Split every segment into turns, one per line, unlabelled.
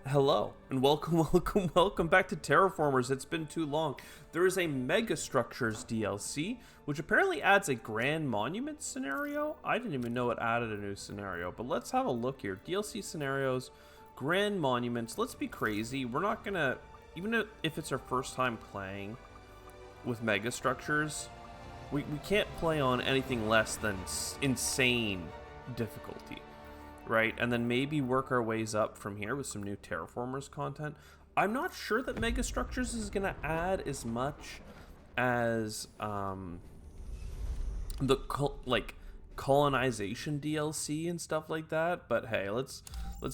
Hello, and welcome, welcome back to Terraformers. It's been too long. There is a Megastructures DLC, which apparently adds a Grand Monument scenario. I didn't even know it added a new scenario, but let's have a look here. DLC scenarios, Grand Monuments. Let's be crazy. We're not gonna, even if it's our first time playing with Megastructures, we can't play on anything less than insane difficulty. Right, and then maybe work our ways up from here with some new Terraformers content. I'm not sure that Megastructures is going to add as much as the colonization DLC and stuff like that. But hey, let's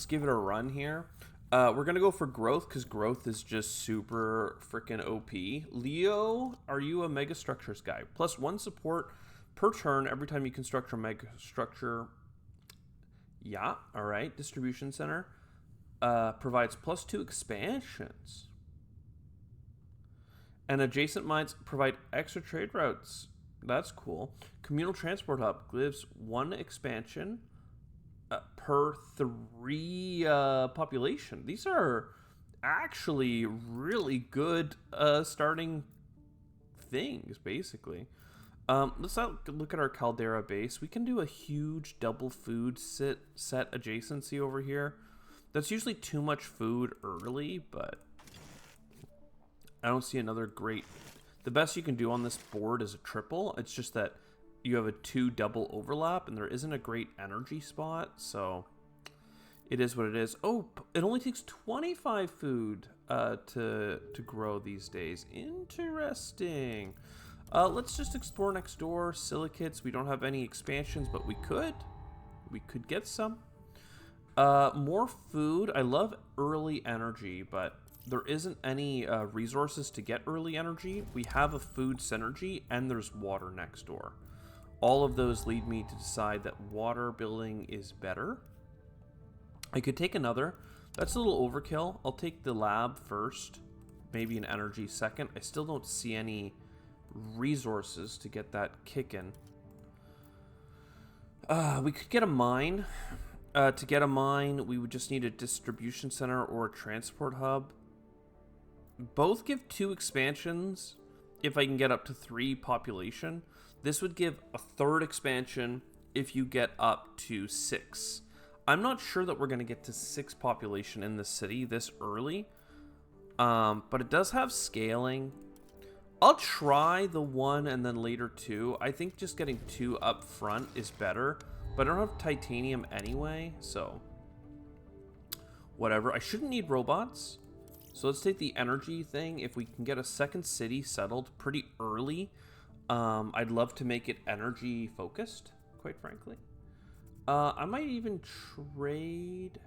give it a run here. We're gonna go for growth because growth is just super freaking OP. Leo, are you a Megastructures guy? +1 support per turn every time you construct your Megastructure. Yeah, all right. Distribution center provides +2 expansions. And adjacent mines provide extra trade routes. That's cool. Communal transport hub gives 1 expansion per 3 population. These are actually really good starting things, basically. Let's look at our Caldera base. We can do a huge double food set adjacency over here. That's usually too much food early, but I don't see another great... The best you can do on this board is a triple. It's just that you have a 2 double overlap, and there isn't a great energy spot, so it is what it is. Oh, it only takes 25 food to grow these days. Interesting. Let's just explore next door. Silicates. We don't have any expansions, but we could. We could get some. More food. I love early energy, but there isn't any resources to get early energy. We have a food synergy, and there's water next door. All of those lead me to decide that water building is better. I could take another. That's a little overkill. I'll take the lab first. Maybe an energy second. I still don't see any resources to get that kicking. We could get a mine. To get a mine, we would just need a distribution center or a transport hub. Both give 2 expansions if I can get up to 3 population. This would give a 3rd expansion if you get up to 6. I'm not sure that we're going to get to 6 population in the city this early, but it does have scaling. I'll try the 1 and then later 2. I think just getting 2 up front is better, but I don't have titanium anyway, so whatever. I shouldn't need robots, so let's take the energy thing. If we can get a 2nd city settled pretty early, I'd love to make it energy focused, quite frankly. I might even trade.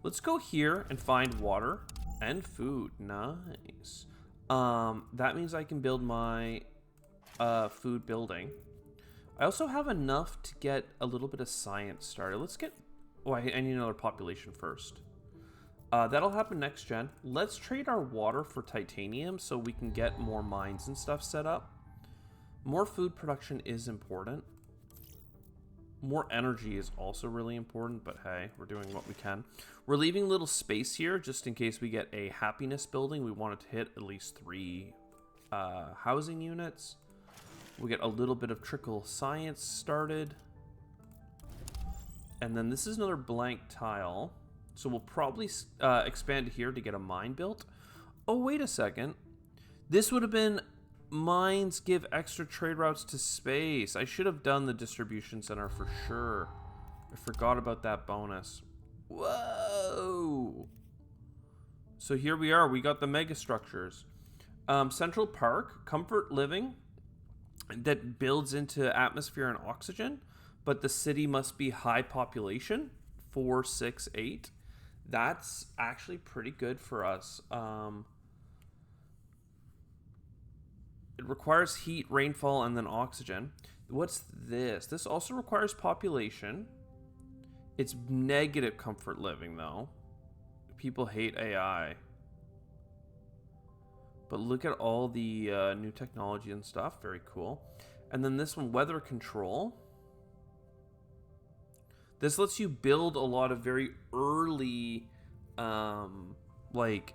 Let's go here and find water and food. Nice. That means I can build my food building. I also have enough to get a little bit of science started. Let's get... Oh, I need another population first. That'll happen next gen. Let's trade our water for titanium so we can get more mines and stuff set up. More food production is important. More energy is also really important, but hey, we're doing what we can. We're leaving a little space here just in case we get a happiness building. We want it to hit at least 3 housing units. We get a little bit of trickle science started. And then this is another blank tile. So we'll probably expand here to get a mine built. Oh, wait a second. This would have been mines give extra trade routes to space. I should have done the distribution center for sure. I forgot about that bonus. Whoa. So here we are. We got the Megastructures. Central Park, comfort living that builds into atmosphere and oxygen, but the city must be high population, 4, 6, 8. That's actually pretty good for us. It requires heat, rainfall, and then oxygen. What's this? This also requires population. It's negative comfort living, though. People hate AI. But look at all the new technology and stuff. Very cool. And then this one, weather control. This lets you build a lot of very early like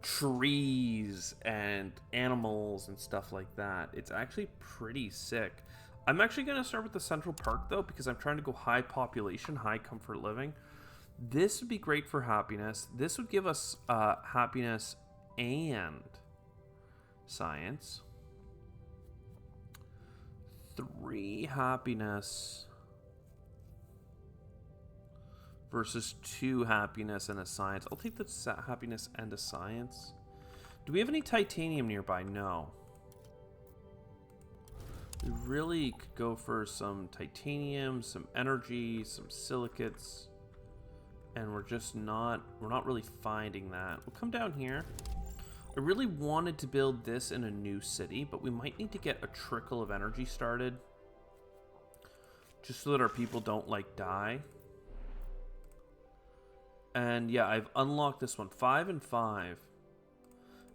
trees and animals and stuff like that. It's actually pretty sick. I'm actually going to start with the Central Park, though, because I'm trying to go high population, high comfort living. This would be great for happiness. This would give us happiness and science. 3 happiness versus 2 happiness and a science. I'll take the happiness and a science. Do we have any titanium nearby? No. We really could go for some titanium, some energy, some silicates. And we're not really finding that. We'll come down here. I really wanted to build this in a new city, but we might need to get a trickle of energy started. Just so that our people don't, like, die. And yeah, I've unlocked this one. 5 and 5.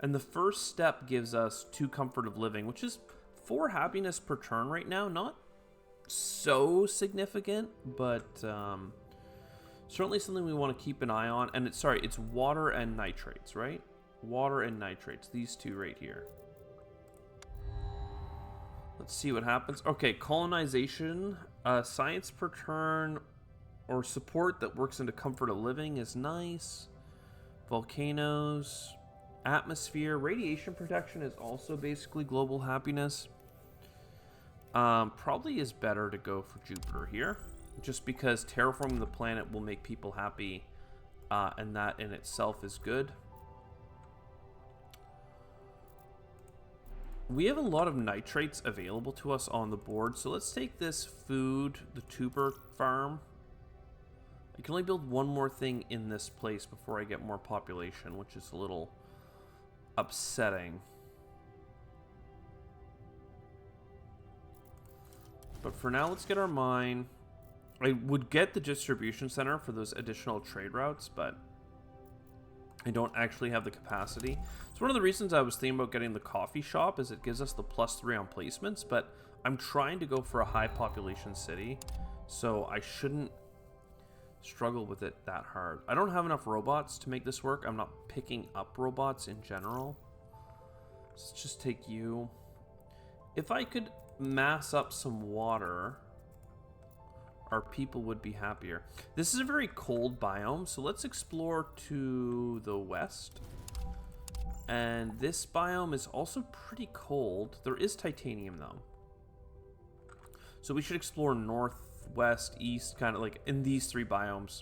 And the first step gives us 2 comfort of living, which is 4 happiness per turn right now. Not so significant, but certainly something we want to keep an eye on. And it's water and nitrates, right? Water and nitrates. These 2 right here. Let's see what happens. Okay, colonization. Science per turn or support that works into comfort of living is nice. Volcanoes. Atmosphere. Radiation protection is also basically global happiness. Probably is better to go for Jupiter here. Just because terraforming the planet will make people happy. And that in itself is good. We have a lot of nitrates available to us on the board. So let's take this food, the tuber farm. I can only build one more thing in this place before I get more population, which is a little upsetting. But for now, let's get our mine. I would get the distribution center for those additional trade routes, but I don't actually have the capacity. It's one of the reasons I was thinking about getting the coffee shop, is it gives us the +3 on placements, but I'm trying to go for a high population city, so I shouldn't struggle with it that hard. I don't have enough robots to make this work. I'm not picking up robots in general. Let's just take you. If I could mass up some water, our people would be happier. This is a very cold biome, so let's explore to the west. And this biome is also pretty cold. There is titanium, though. So we should explore north, west, east, kind of like in these 3 biomes.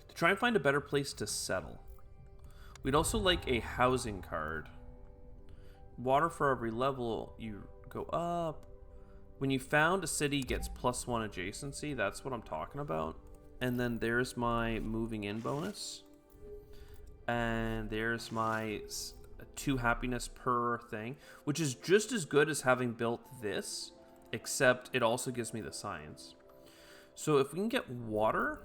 To try and find a better place to settle. We'd also like a housing card. Water for every level, you go up. When you found a city gets +1 adjacency, that's what I'm talking about. And then there's my moving in bonus. And there's my 2 happiness per thing, which is just as good as having built this, except it also gives me the science. So if we can get water,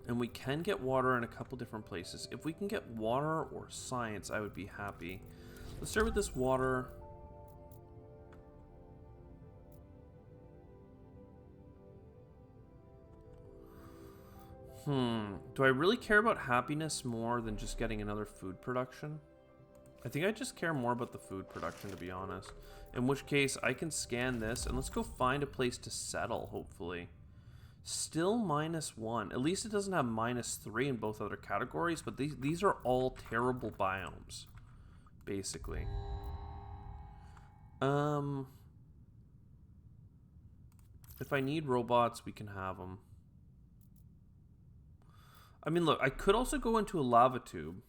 and we can get water in a couple different places. If we can get water or science, I would be happy. Let's start with this water. Do I really care about happiness more than just getting another food production? I think I just care more about the food production, to be honest. In which case, I can scan this, and let's go find a place to settle, hopefully. Still -1. At least it doesn't have -3 in both other categories, but these are all terrible biomes, basically. If I need robots, we can have them. I mean, look, I could also go into a lava tube.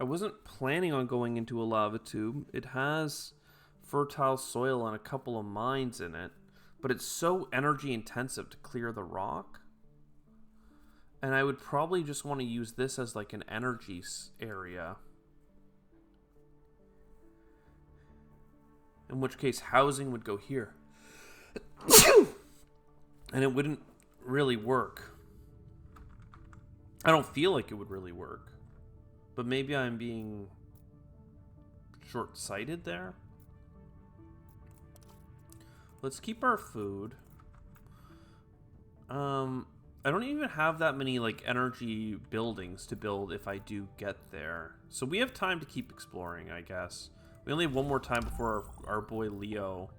I wasn't planning on going into a lava tube. It has fertile soil and a couple of mines in it, but it's so energy intensive to clear the rock. And I would probably just want to use this as like an energy area. In which case, housing would go here. And it wouldn't really work. I don't feel like it would really work. But maybe I'm being short-sighted there. Let's keep our food. I don't even have that many like energy buildings to build if I do get there. So we have time to keep exploring, I guess. We only have one more time before our boy Leo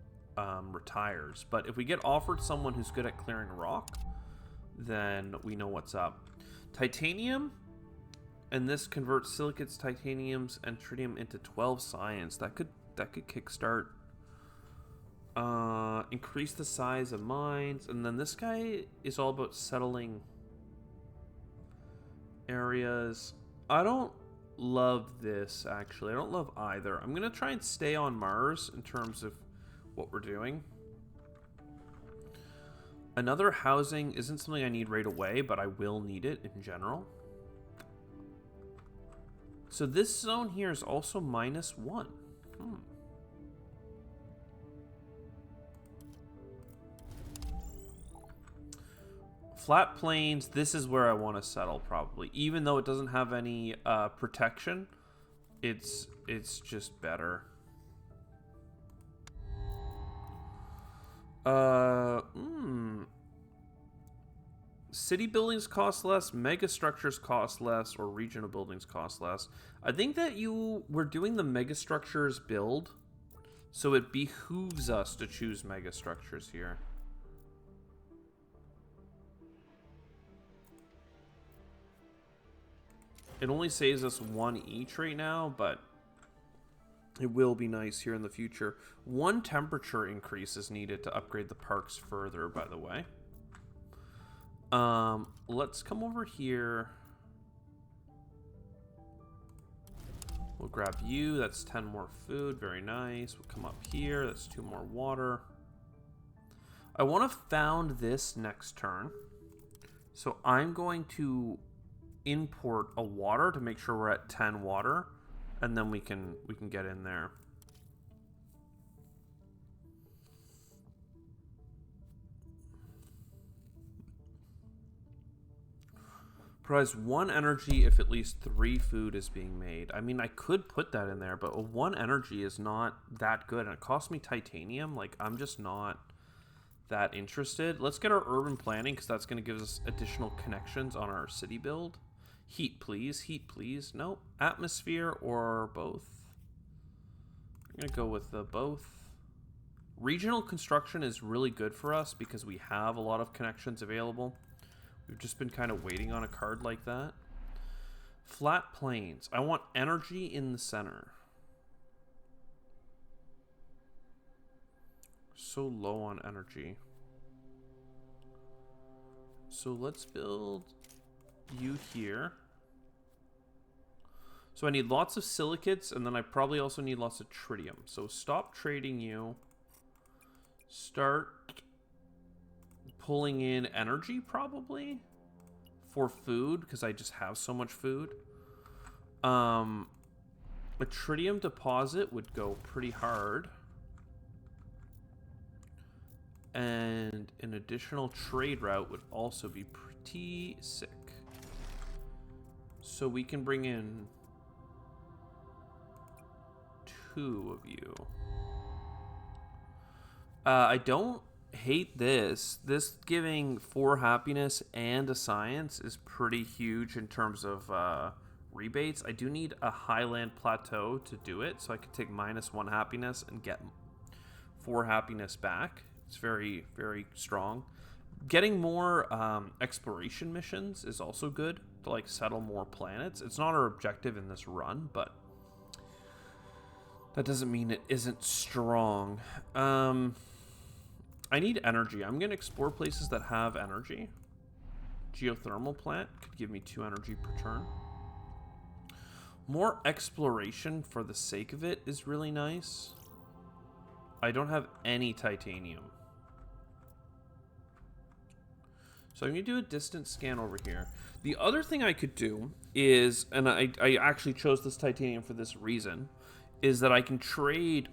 retires. But if we get offered someone who's good at clearing rock, then we know what's up. Titanium, and this converts silicates, titaniums, and tritium into 12 science. That could kickstart. Increase the size of mines, and then this guy is all about settling areas. I don't love this, actually. I don't love either. I'm gonna try and stay on Mars in terms of what we're doing. Another housing isn't something I need right away, but I will need it in general. So this zone here is also -1. Flat plains, this is where I want to settle probably. Even though it doesn't have any protection, it's just better. City buildings cost less, megastructures cost less, or regional buildings cost less. I think that we're doing the megastructures build, so it behooves us to choose megastructures here. It only saves us 1 each right now, but it will be nice here in the future. 1 temperature increase is needed to upgrade the parks further, by the way. Let's come over here. We'll grab you. That's 10 more food. Very nice. We'll come up here. That's 2 more water. I want to found this next turn. So I'm going to import a water to make sure we're at 10 water, and then we can get in there. Provides 1 energy if at least 3 food is being made. I mean, I could put that in there, but 1 energy is not that good, and it costs me titanium. Like, I'm just not that interested. Let's get our urban planning, because that's going to give us additional connections on our city build. Heat, please. Heat, please. Nope. Atmosphere or both. I'm going to go with both. Regional construction is really good for us because we have a lot of connections available. We've just been kind of waiting on a card like that. Flat plains. I want energy in the center. So low on energy. So let's build you here. So I need lots of silicates, and then I probably also need lots of tritium. So stop trading you. Start pulling in energy, probably, for food, because I just have so much food. A tritium deposit would go pretty hard. And an additional trade route would also be pretty sick. So we can bring in 2 of you. I don't hate this. This giving 4 happiness and a science is pretty huge in terms of rebates. I do need a highland plateau to do it, so I could take -1 happiness and get 4 happiness back. It's very, very strong. Getting more exploration missions is also good to like settle more planets. It's not our objective in this run, but that doesn't mean it isn't strong. I need energy. I'm going to explore places that have energy. Geothermal plant could give me 2 energy per turn. More exploration for the sake of it is really nice. I don't have any titanium. So I'm going to do a distance scan over here. The other thing I could do is, and I actually chose this titanium for this reason, is that I can trade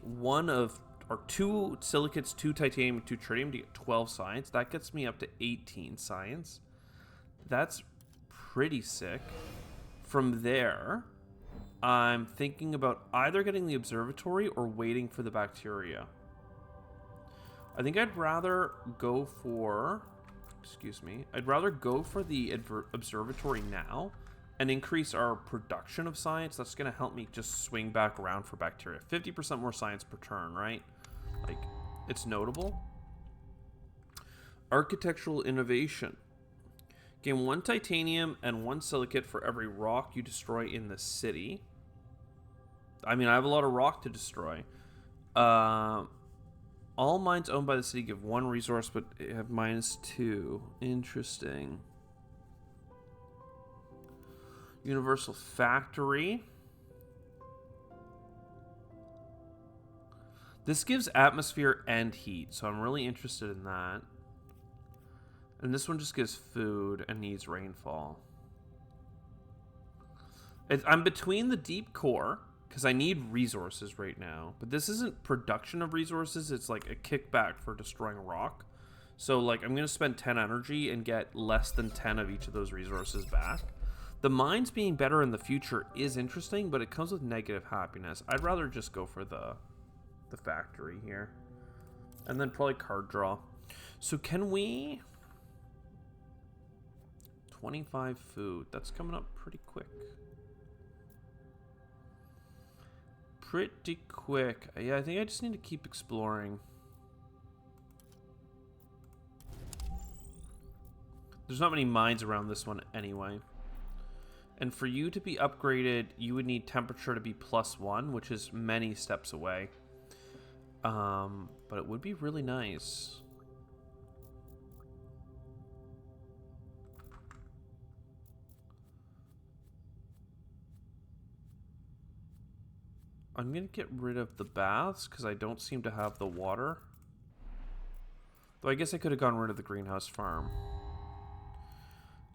2 silicates, 2 titanium, 2 tritium to get 12 science. That gets me up to 18 science. That's pretty sick. From there, I'm thinking about either getting the observatory or waiting for the bacteria. I think I'd rather go for excuse me. I'd rather go for the observatory now and increase our production of science. That's going to help me just swing back around for bacteria. 50% more science per turn, right? Like, it's notable. Architectural innovation. Gain 1 titanium and 1 silicate for every rock you destroy in the city. I mean, I have a lot of rock to destroy. All mines owned by the city give 1 resource, but have -2. Interesting. Universal factory. This gives atmosphere and heat, so I'm really interested in that. And this one just gives food and needs rainfall. I'm between the deep core, because I need resources right now. But this isn't production of resources, it's like a kickback for destroying rock. So like I'm going to spend 10 energy and get less than 10 of each of those resources back. The mines being better in the future is interesting, but it comes with negative happiness. I'd rather just go for the factory here. And then probably card draw. So can we... 25 food. That's coming up pretty quick. Pretty quick. Yeah, I think I just need to keep exploring. There's not many mines around this one anyway. And for you to be upgraded, you would need temperature to be +1, which is many steps away. But it would be really nice. I'm going to get rid of the baths because I don't seem to have the water. Though I guess I could have gone rid of the greenhouse farm.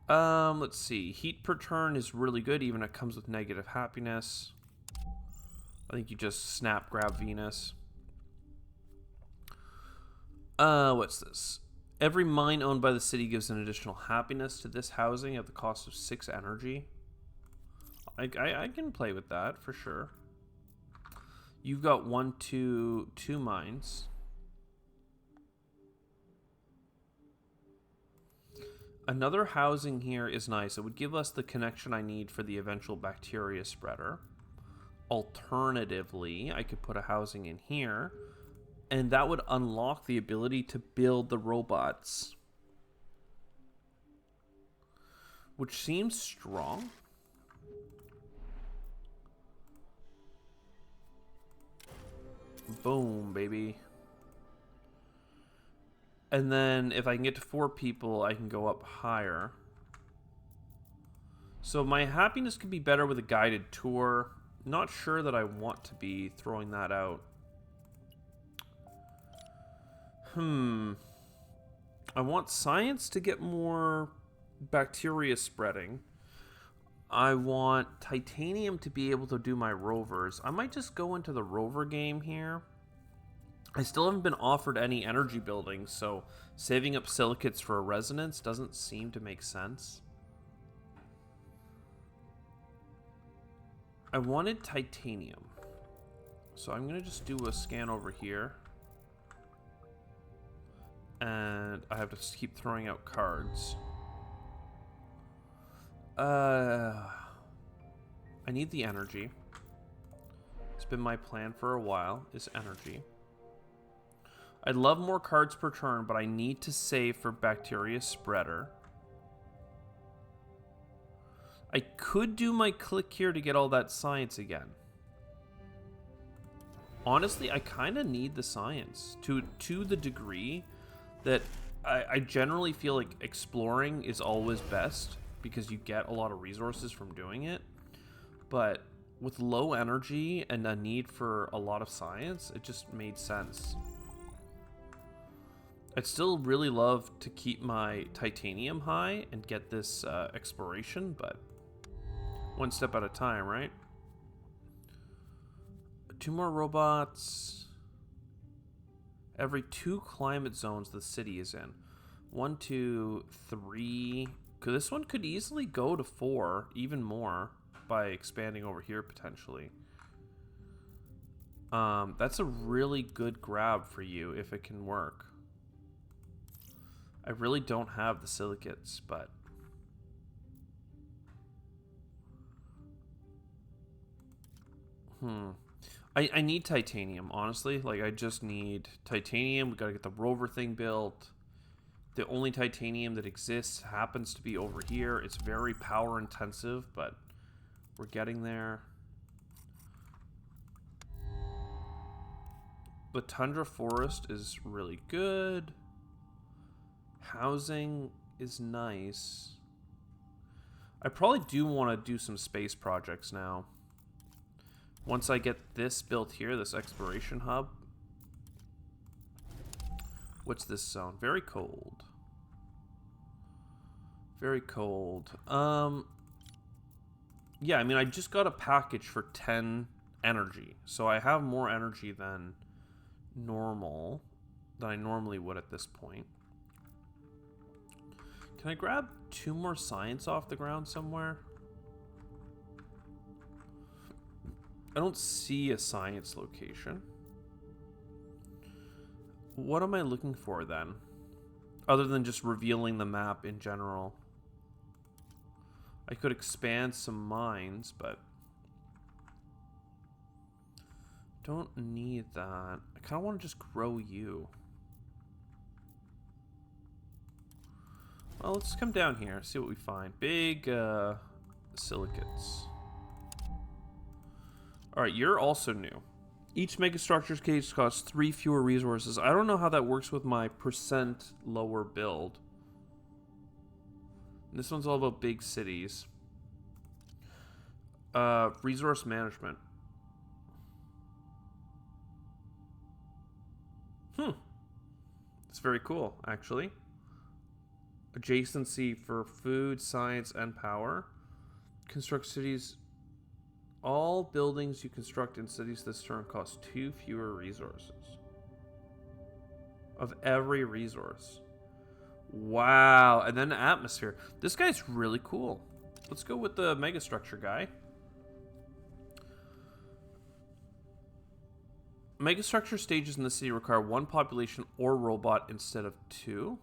Let's see. Heat per turn is really good, even if it comes with negative happiness. I think you just snap grab Venus. What's this? Every mine owned by the city gives an additional happiness to this housing at the cost of 6 energy. I can play with that for sure. You've got 2 mines. Another housing here is nice. It would give us the connection I need for the eventual bacteria spreader. Alternatively, I could put a housing in here, and that would unlock the ability to build the robots. Which seems strong. Boom, baby. And then if I can get to 4 people, I can go up higher. So my happiness could be better with a guided tour. Not sure that I want to be throwing that out. I want science to get more bacteria spreading. I want titanium to be able to do my rovers. I might just go into the rover game here. I still haven't been offered any energy buildings, so saving up silicates for a resonance doesn't seem to make sense. I wanted titanium. So I'm going to just do a scan over here. And I have to keep throwing out cards. I need the energy. It's been my plan for a while, is energy. I'd love more cards per turn, but I need to save for bacteria spreader. I could do my click here to get all that science again. Honestly, I kind of need the science to the degree that I generally feel like exploring is always best because you get a lot of resources from doing it. But with low energy and a need for a lot of science, it just made sense. I'd still really love to keep my titanium high and get this exploration, but one step at a time, right? 2 more robots. Every 2 climate zones the city is in. 1, 2, 3. This one could easily go to 4, even more, by expanding over here potentially. That's a really good grab for you if it can work. I really don't have the silicates, but... I need titanium, honestly. Like, I just need titanium. We gotta get the rover thing built. The only titanium that exists happens to be over here. It's very power intensive, but we're getting there. The tundra forest is really good. Housing is nice. I probably do want to do some space projects now. Once I get this built here, this exploration hub. What's this zone? Very cold. Very cold. Yeah, I mean, I just got a package for 10 energy. So I have more energy than normal. Than I normally would at this point. Can I grab 2 more science off the ground somewhere? I don't see a science location. What am I looking for then? Other than just revealing the map in general. I could expand some mines, but... don't need that. I kind of want to just grow you. Well, let's come down here, see what we find. Big silicates. Alright, you're also new. Each Megastructures case costs 3 fewer resources. I don't know how that works with my percent lower build. And this one's all about big cities. Resource management. It's very cool, actually. Adjacency for food, science, and power. Construct cities. All buildings you construct in cities this turn cost 2 fewer resources. Of every resource. Wow. And then atmosphere. This guy's really cool. Let's go with the megastructure guy. Megastructure stages in the city require 1 population or robot instead of 2.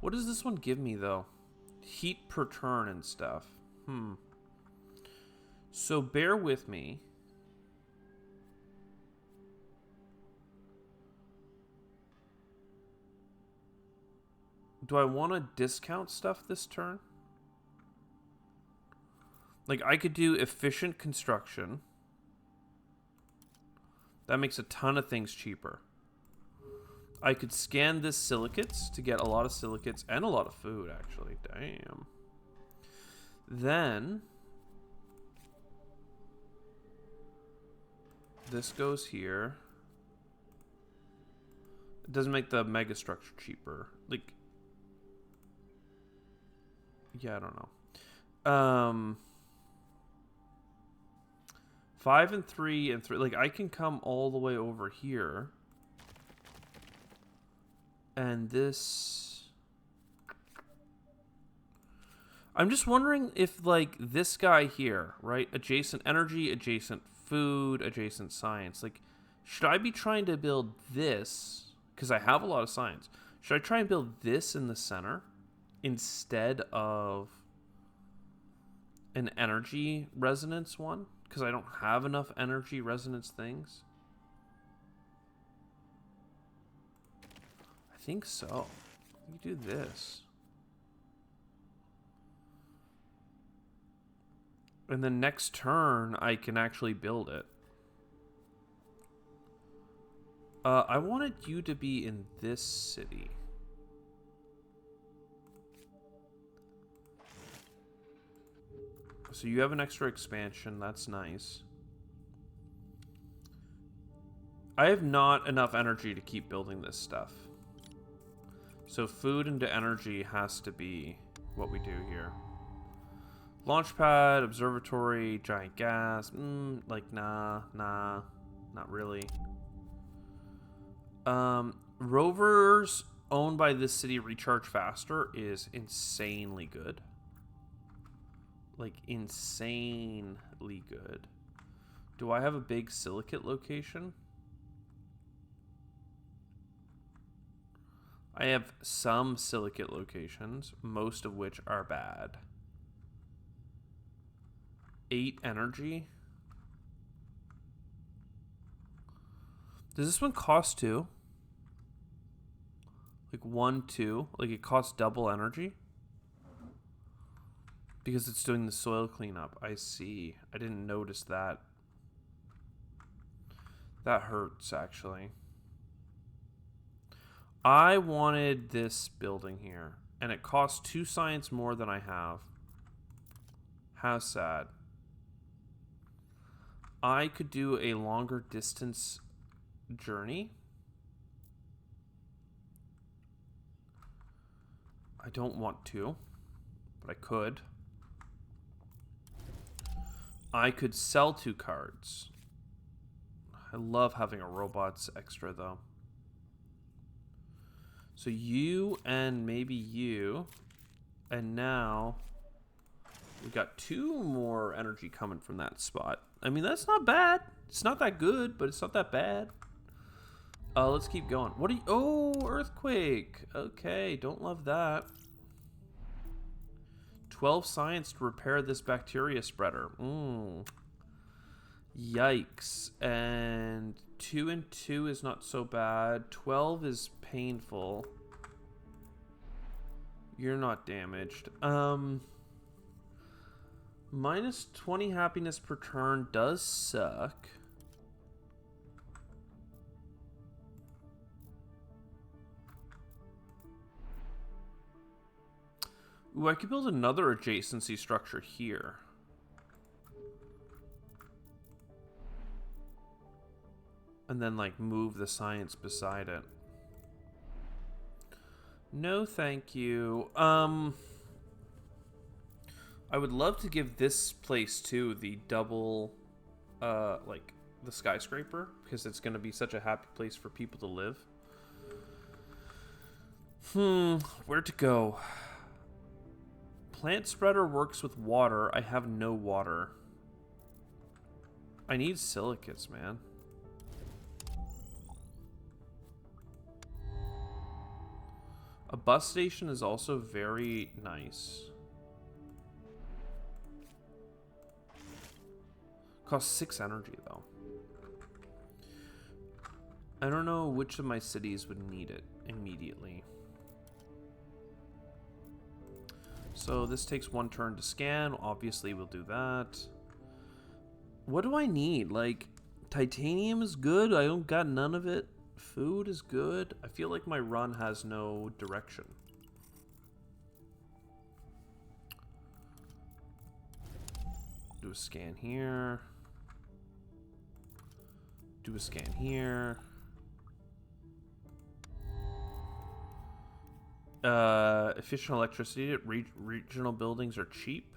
What does this one give me, though? Heat per turn and stuff. So bear with me. Do I want to discount stuff this turn? Like, I could do efficient construction. That makes a ton of things cheaper. I could scan this silicates to get a lot of silicates and a lot of food, actually. Damn. Then this goes here. It doesn't make the megastructure cheaper. Like, yeah, I don't know. 5 and 3 and 3. Like, I can come all the way over here. And this... I'm just wondering if, like, this guy here, right? Adjacent energy, adjacent food, adjacent science. Like, should I be trying to build this? Because I have a lot of science. Should I try and build this in the center instead of an energy resonance one? Because I don't have enough energy resonance things. I think so. You do this. And then next turn, I can actually build it. I wanted you to be in this city. So you have an extra expansion. That's nice. I have not enough energy to keep building this stuff. So food into energy has to be what we do here. Launchpad, observatory, giant gas. Like, nah, not really. Rovers owned by this city recharge faster is insanely good. Like, insanely good. Do I have a big silicate location? I have some silicate locations, most of which are bad. 8 energy. Does this one cost 2? Like 1, 2? Like it costs double energy? Because it's doing the soil cleanup. I see. I didn't notice that. That hurts, actually. I wanted this building here, and it costs 2 science more than I have. How sad. I could do a longer distance journey. I don't want to, but I could. I could sell 2 cards. I love having a robots extra, though. So you and maybe you. And now we got 2 more energy coming from that spot. I mean, that's not bad. It's not that good, but it's not that bad. Let's keep going. What are you... Oh, earthquake. Okay, don't love that. 12 science to repair this bacteria spreader. Yikes. And 2 and 2 is not so bad. 12 is painful. You're not damaged. Minus 20 happiness per turn does suck. Ooh, I could build another adjacency structure here. And then, like, move the science beside it. No, thank you. I would love to give this place, too, the double, like, the skyscraper. Because it's going to be such a happy place for people to live. Where to go? Plant spreader works with water. I have no water. I need silicates, man. A bus station is also very nice. Costs 6 energy, though. I don't know which of my cities would need it immediately. So this takes 1 turn to scan. Obviously, we'll do that. What do I need? Like, titanium is good. I don't got none of it. Food is good. I feel like my run has no direction. Do a scan here. Do a scan here. Efficient electricity. Regional buildings are cheap.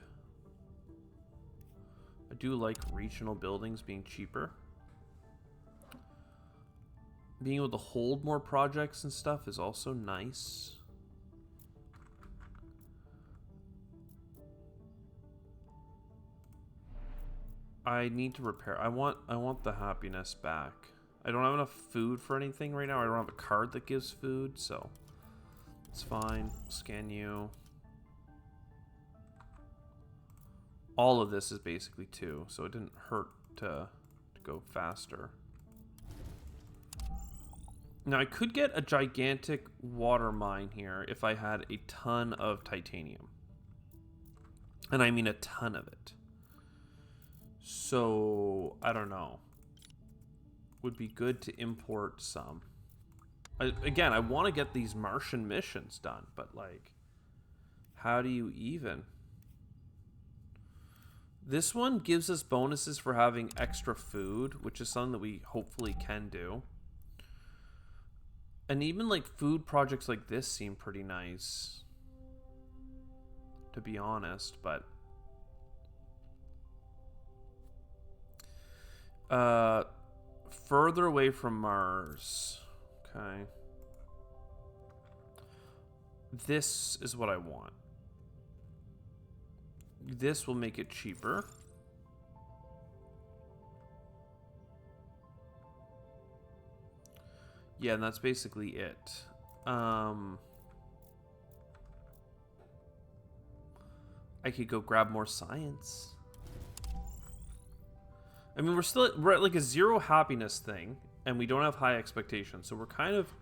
I do like regional buildings being cheaper. Being able to hold more projects and stuff is also nice. I need to repair. I want the happiness back. I don't have enough food for anything right now. I don't have a card that gives food, so it's fine. Scan you. All of this is basically 2, so it didn't hurt to go faster. Now, I could get a gigantic water mine here if I had a ton of titanium. And I mean a ton of it. So, I don't know. Would be good to import some. Again, I want to get these Martian missions done, but, like, how do you even? This one gives us bonuses for having extra food, which is something that we hopefully can do. And even, like, food projects like this seem pretty nice, to be honest, but further away from Mars. Okay. This is what I want. This will make it cheaper. Yeah, and that's basically it. I could go grab more science. I mean, we're at like a 0 happiness thing, and we don't have high expectations, so we're kind of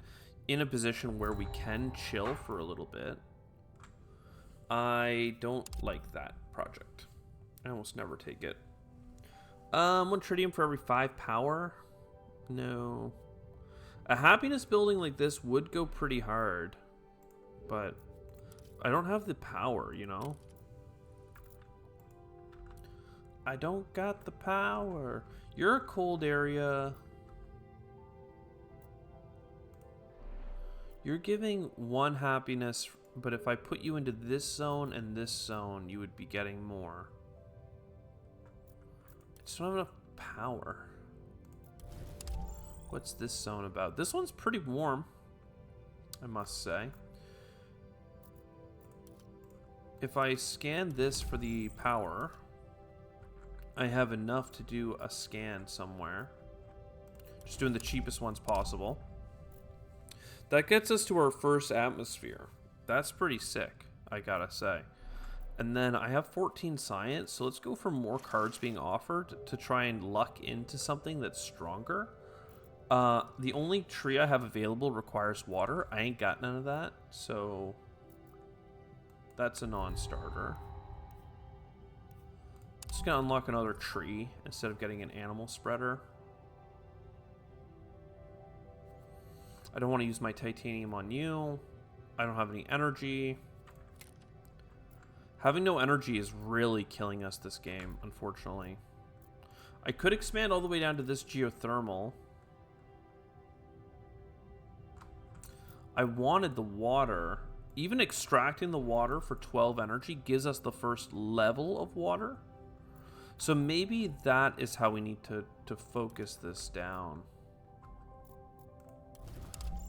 in a position where we can chill for a little bit. I don't like that project. I almost never take it. 1 tritium for every 5 power? No. A happiness building like this would go pretty hard, but I don't have the power, you know? I don't got the power. You're a cold area. You're giving 1 happiness, but if I put you into this zone and this zone, you would be getting more. I just don't have enough power. What's this zone about? This one's pretty warm, I must say. If I scan this for the power, I have enough to do a scan somewhere. Just doing the cheapest ones possible. That gets us to our first atmosphere. That's pretty sick, I gotta say. And then I have 14 science, so let's go for more cards being offered to try and luck into something that's stronger. The only tree I have available requires water. I ain't got none of that, so that's a non-starter. Just gonna unlock another tree instead of getting an animal spreader. I don't want to use my titanium on you. I don't have any energy. Having no energy is really killing us this game, unfortunately. I could expand all the way down to this geothermal. I wanted the water. Even extracting the water for 12 energy gives us the first level of water. So maybe that is how we need to focus this down.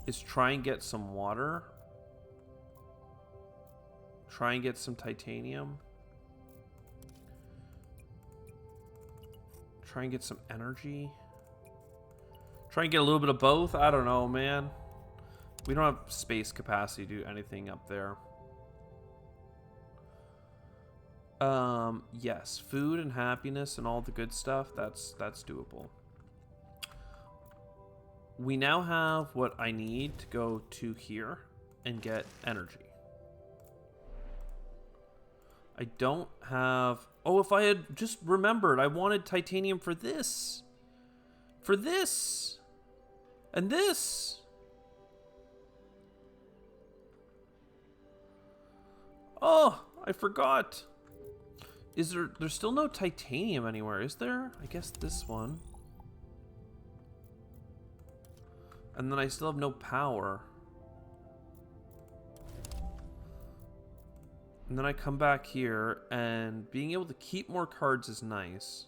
Is try and get some water. Try and get some titanium. Try and get some energy. Try and get a little bit of both. I don't know, man. We don't have space capacity to do anything up there. Yes, food and happiness and all the good stuff, that's doable. We now have what I need to go to here and get energy. I don't have... Oh, if I had just remembered, I wanted titanium for this. For this. And this. Oh, I forgot. There's still no titanium anywhere, is there? I guess this one. And then I still have no power. And then I come back here, and being able to keep more cards is nice.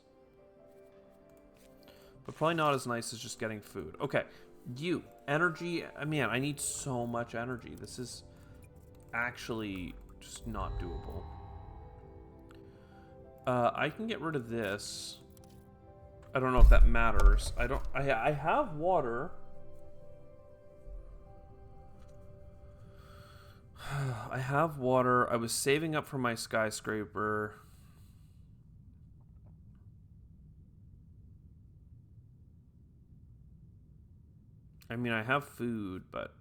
But probably not as nice as just getting food. Okay, you. Energy. Man, I need so much energy. This is actually just not doable. I can get rid of this. I don't know if that matters. I have water. I have water. I was saving up for my skyscraper. I mean, I have food, but...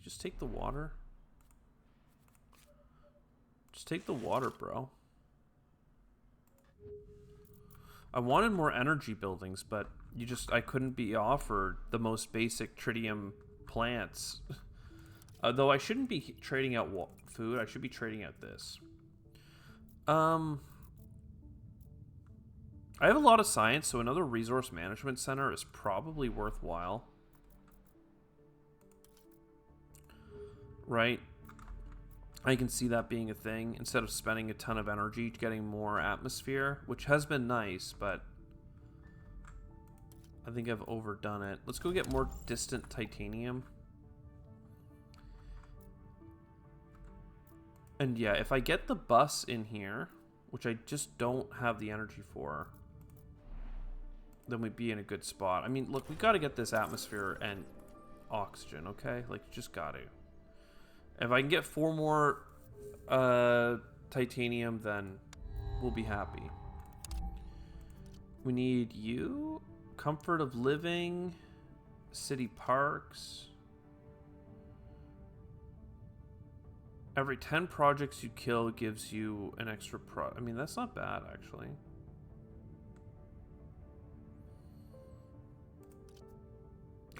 Just take the water. Just take the water, bro. I wanted more energy buildings, but I couldn't be offered the most basic tritium plants. Though I shouldn't be trading out food. I should be trading out this. I have a lot of science, so another resource management center is probably worthwhile. Right? I can see that being a thing, instead of spending a ton of energy getting more atmosphere, which has been nice, but I think I've overdone it. Let's go get more distant titanium. And yeah, if I get the bus in here, which I just don't have the energy for, then we'd be in a good spot. I mean, look, we got to get this atmosphere and oxygen, okay? Like, just got to. If I can get 4 more titanium, then we'll be happy. We need you. Comfort of living. City parks. Every 10 projects you kill gives you an extra I mean, that's not bad, actually.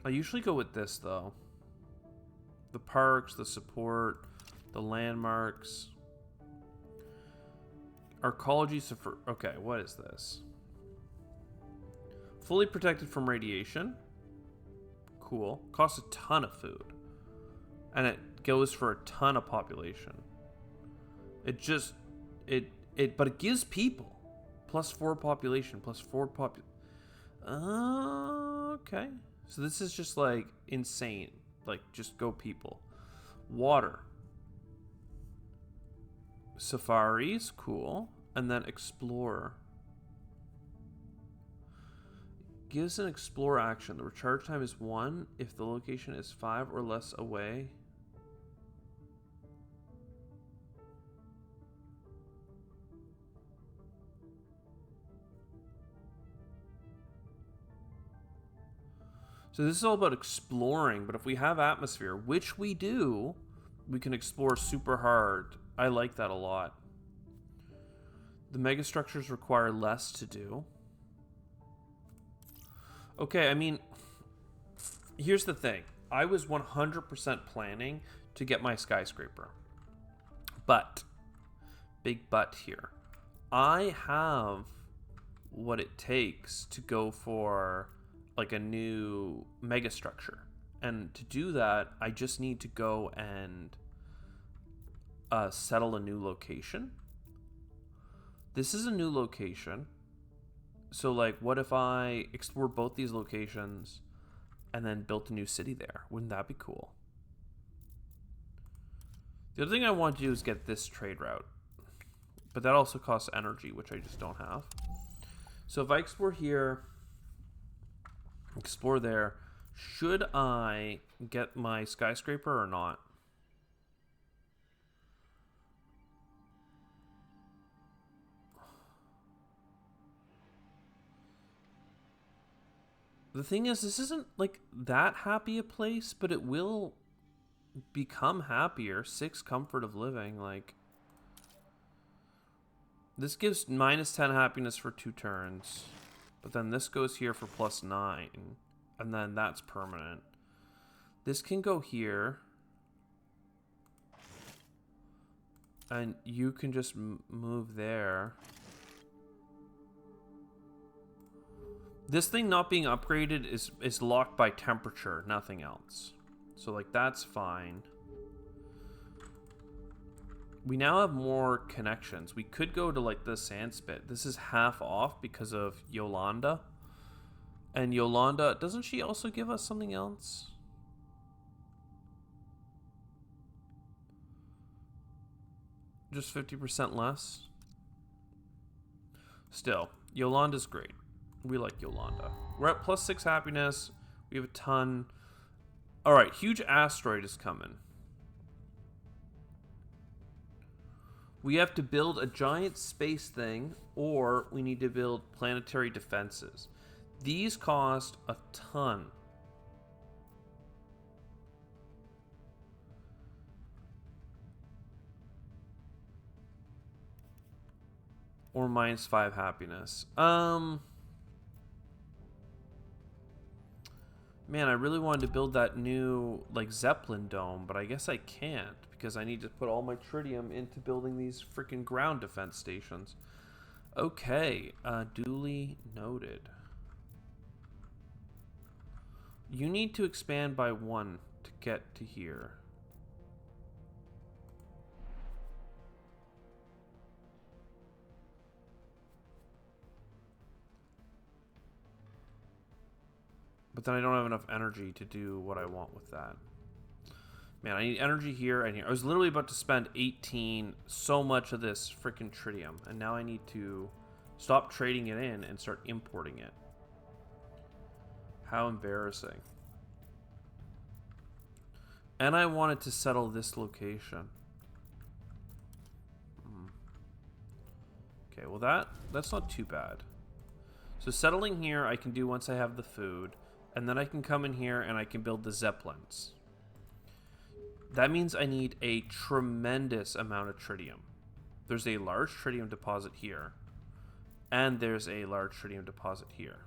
I usually go with this, though. The parks, the support, the landmarks. Arcology. Okay, what is this? Fully protected from radiation. Cool. Costs a ton of food. And it goes for a ton of population. But it gives people. +4 population, +4 okay. So this is just like insane. Like, just go people. Water. Safaris, cool. And then Explorer. Gives an Explorer action. The recharge time is 1 if the location is 5 or less away. So this is all about exploring, but if we have atmosphere, which we do, we can explore super hard. I like that a lot. The megastructures require less to do. Okay, I mean, here's the thing. I was 100% planning to get my skyscraper. But, big but here. I have what it takes to go for like a new megastructure. And to do that, I just need to go and settle a new location. This is a new location. So, like, what if I explore both these locations and then built a new city there? Wouldn't that be cool? The other thing I want to do is get this trade route. But that also costs energy, which I just don't have. So if I explore here, explore there, should I get my skyscraper or not? The thing is, this isn't like that happy a place, but it will become happier. 6 comfort of living, like this gives -10 happiness for 2 turns, but then this goes here for +9, and then that's permanent. This can go here, and you can just move there. This thing not being upgraded is locked by temperature, nothing else. So, like, that's fine. We now have more connections. We could go to, like, the sand spit. This is half off because of Yolanda. And Yolanda, doesn't she also give us something else? Just 50% less? Still, Yolanda's great. We like Yolanda. We're at +6 happiness. We have a ton. Alright, huge asteroid is coming. We have to build a giant space thing, or we need to build planetary defenses. These cost a ton. Or -5 happiness. Man, I really wanted to build that new, like, Zeppelin dome, but I guess I can't because I need to put all my tritium into building these freaking ground defense stations. Okay, duly noted. You need to expand by 1 to get to here. But then I don't have enough energy to do what I want with that. Man, I need energy here and here. I was literally about to spend 18, so much of this freaking tritium. And now I need to stop trading it in and start importing it. How embarrassing. And I wanted to settle this location. Okay, well that's not too bad. So settling here I can do once I have the food. And then I can come in here and I can build the zeppelins. That means I need a tremendous amount of tritium. There's a large tritium deposit here. And there's a large tritium deposit here.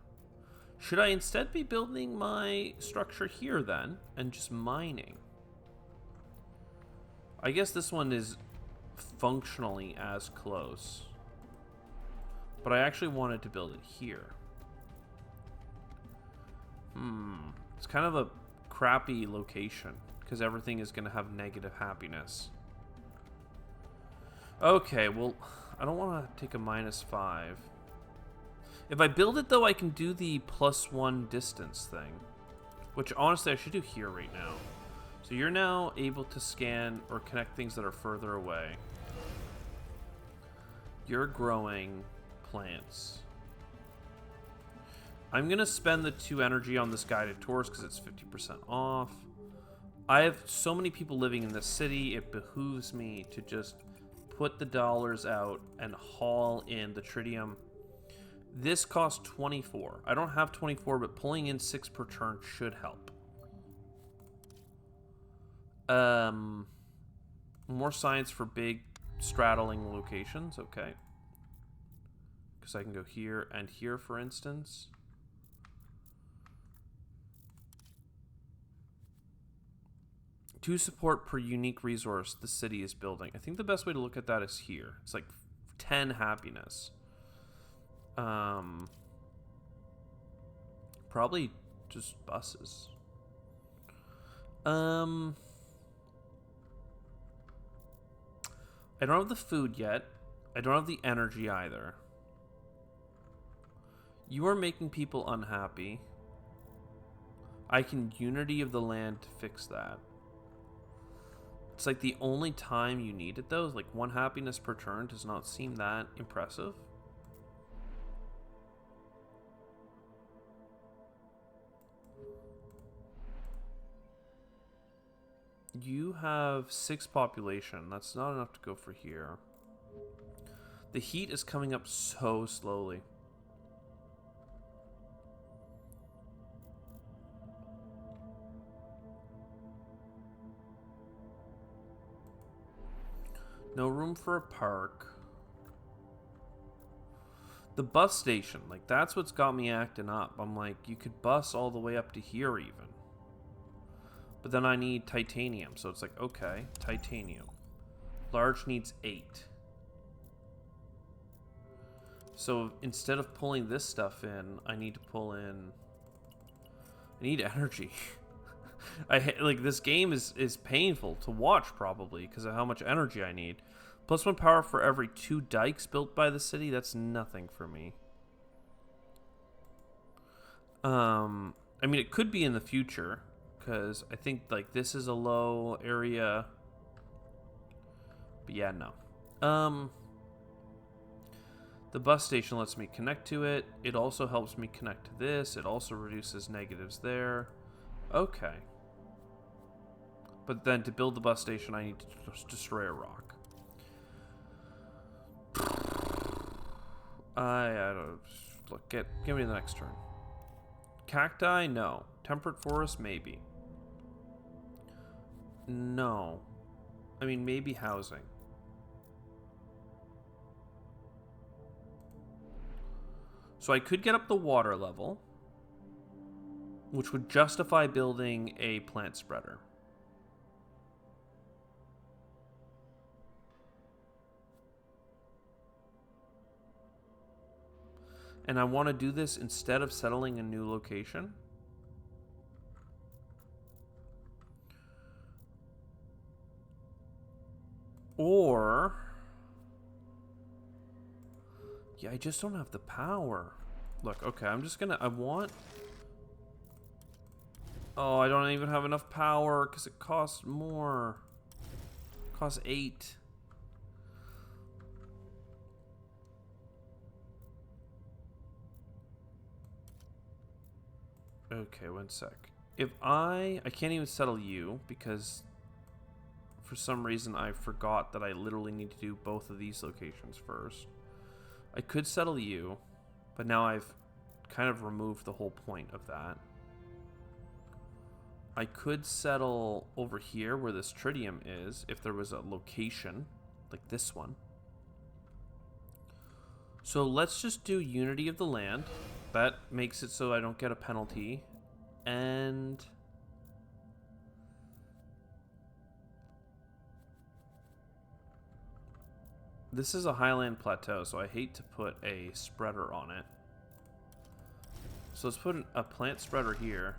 Should I instead be building my structure here then? And just mining? I guess this one is functionally as close. But I actually wanted to build it here. It's kind of a crappy location. Because everything is going to have negative happiness. Okay, well, I don't want to take a -5. If I build it, though, I can do the +1 distance thing. Which, honestly, I should do here right now. So you're now able to scan or connect things that are further away. You're growing plants. I'm going to spend the 2 energy on this guided tours because it's 50% off. I have so many people living in this city, it behooves me to just put the dollars out and haul in the tritium. This costs 24. I don't have 24, but pulling in 6 per turn should help. More science for big straddling locations, okay. Because I can go here and here, for instance. To support per unique resource the city is building. I think the best way to look at that is here. It's like 10 happiness. Probably just buses. I don't have the food yet. I don't have the energy either. You are making people unhappy. I can unity of the land to fix that. It's like the only time you need it, though. Like 1 happiness per turn does not seem that impressive. You have 6 population. That's not enough to go for here. The heat is coming up so slowly. No room for a park. The bus station, like that's what's got me acting up. I'm like, you could bus all the way up to here even. But then I need titanium, so it's like, okay, titanium. Large needs 8. So instead of pulling this stuff in, I need to pull in... I need energy. Like this game is painful to watch probably because of how much energy I need. +1 power for every 2 dikes built by the city. That's nothing for me. I mean, it could be in the future because I think like this is a low area. But yeah, no. The bus station lets me connect to it. It also helps me connect to this. It also reduces negatives there. Okay. But then to build the bus station, I need to just destroy a rock. I don't... Look, give me the next turn. Cacti? No. Temperate forest? Maybe. No. I mean, maybe housing. So I could get up the water level, which would justify building a plant spreader. And I want to do this instead of settling a new location. Or... yeah, I just don't have the power. Look, okay, I'm just gonna... I want... Oh, I don't even have enough power because it costs more. It costs 8. Okay, one sec. If I can't even settle you because for some reason I forgot that I literally need to do both of these locations first. I could settle you, but now I've kind of removed the whole point of that. I could settle over here where this tritium is if there was a location like this one. So let's just do unity of the land. That makes it so I don't get a penalty. And this is a highland plateau, so I hate to put a spreader on it. So let's put a plant spreader here.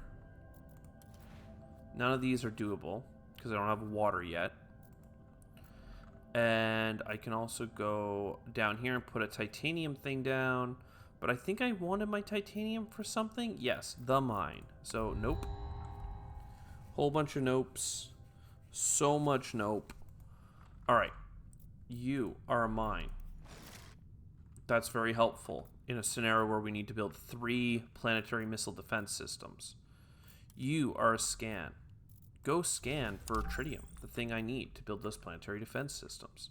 None of these are doable because I don't have water yet. And I can also go down here and put a titanium thing down. But I think I wanted my titanium for something. Yes, the mine. So, nope. Whole bunch of nopes. So much nope. Alright. You are a mine. That's very helpful in a scenario where we need to build 3 planetary missile defense systems. You are a scan. Go scan for tritium, the thing I need to build those planetary defense systems.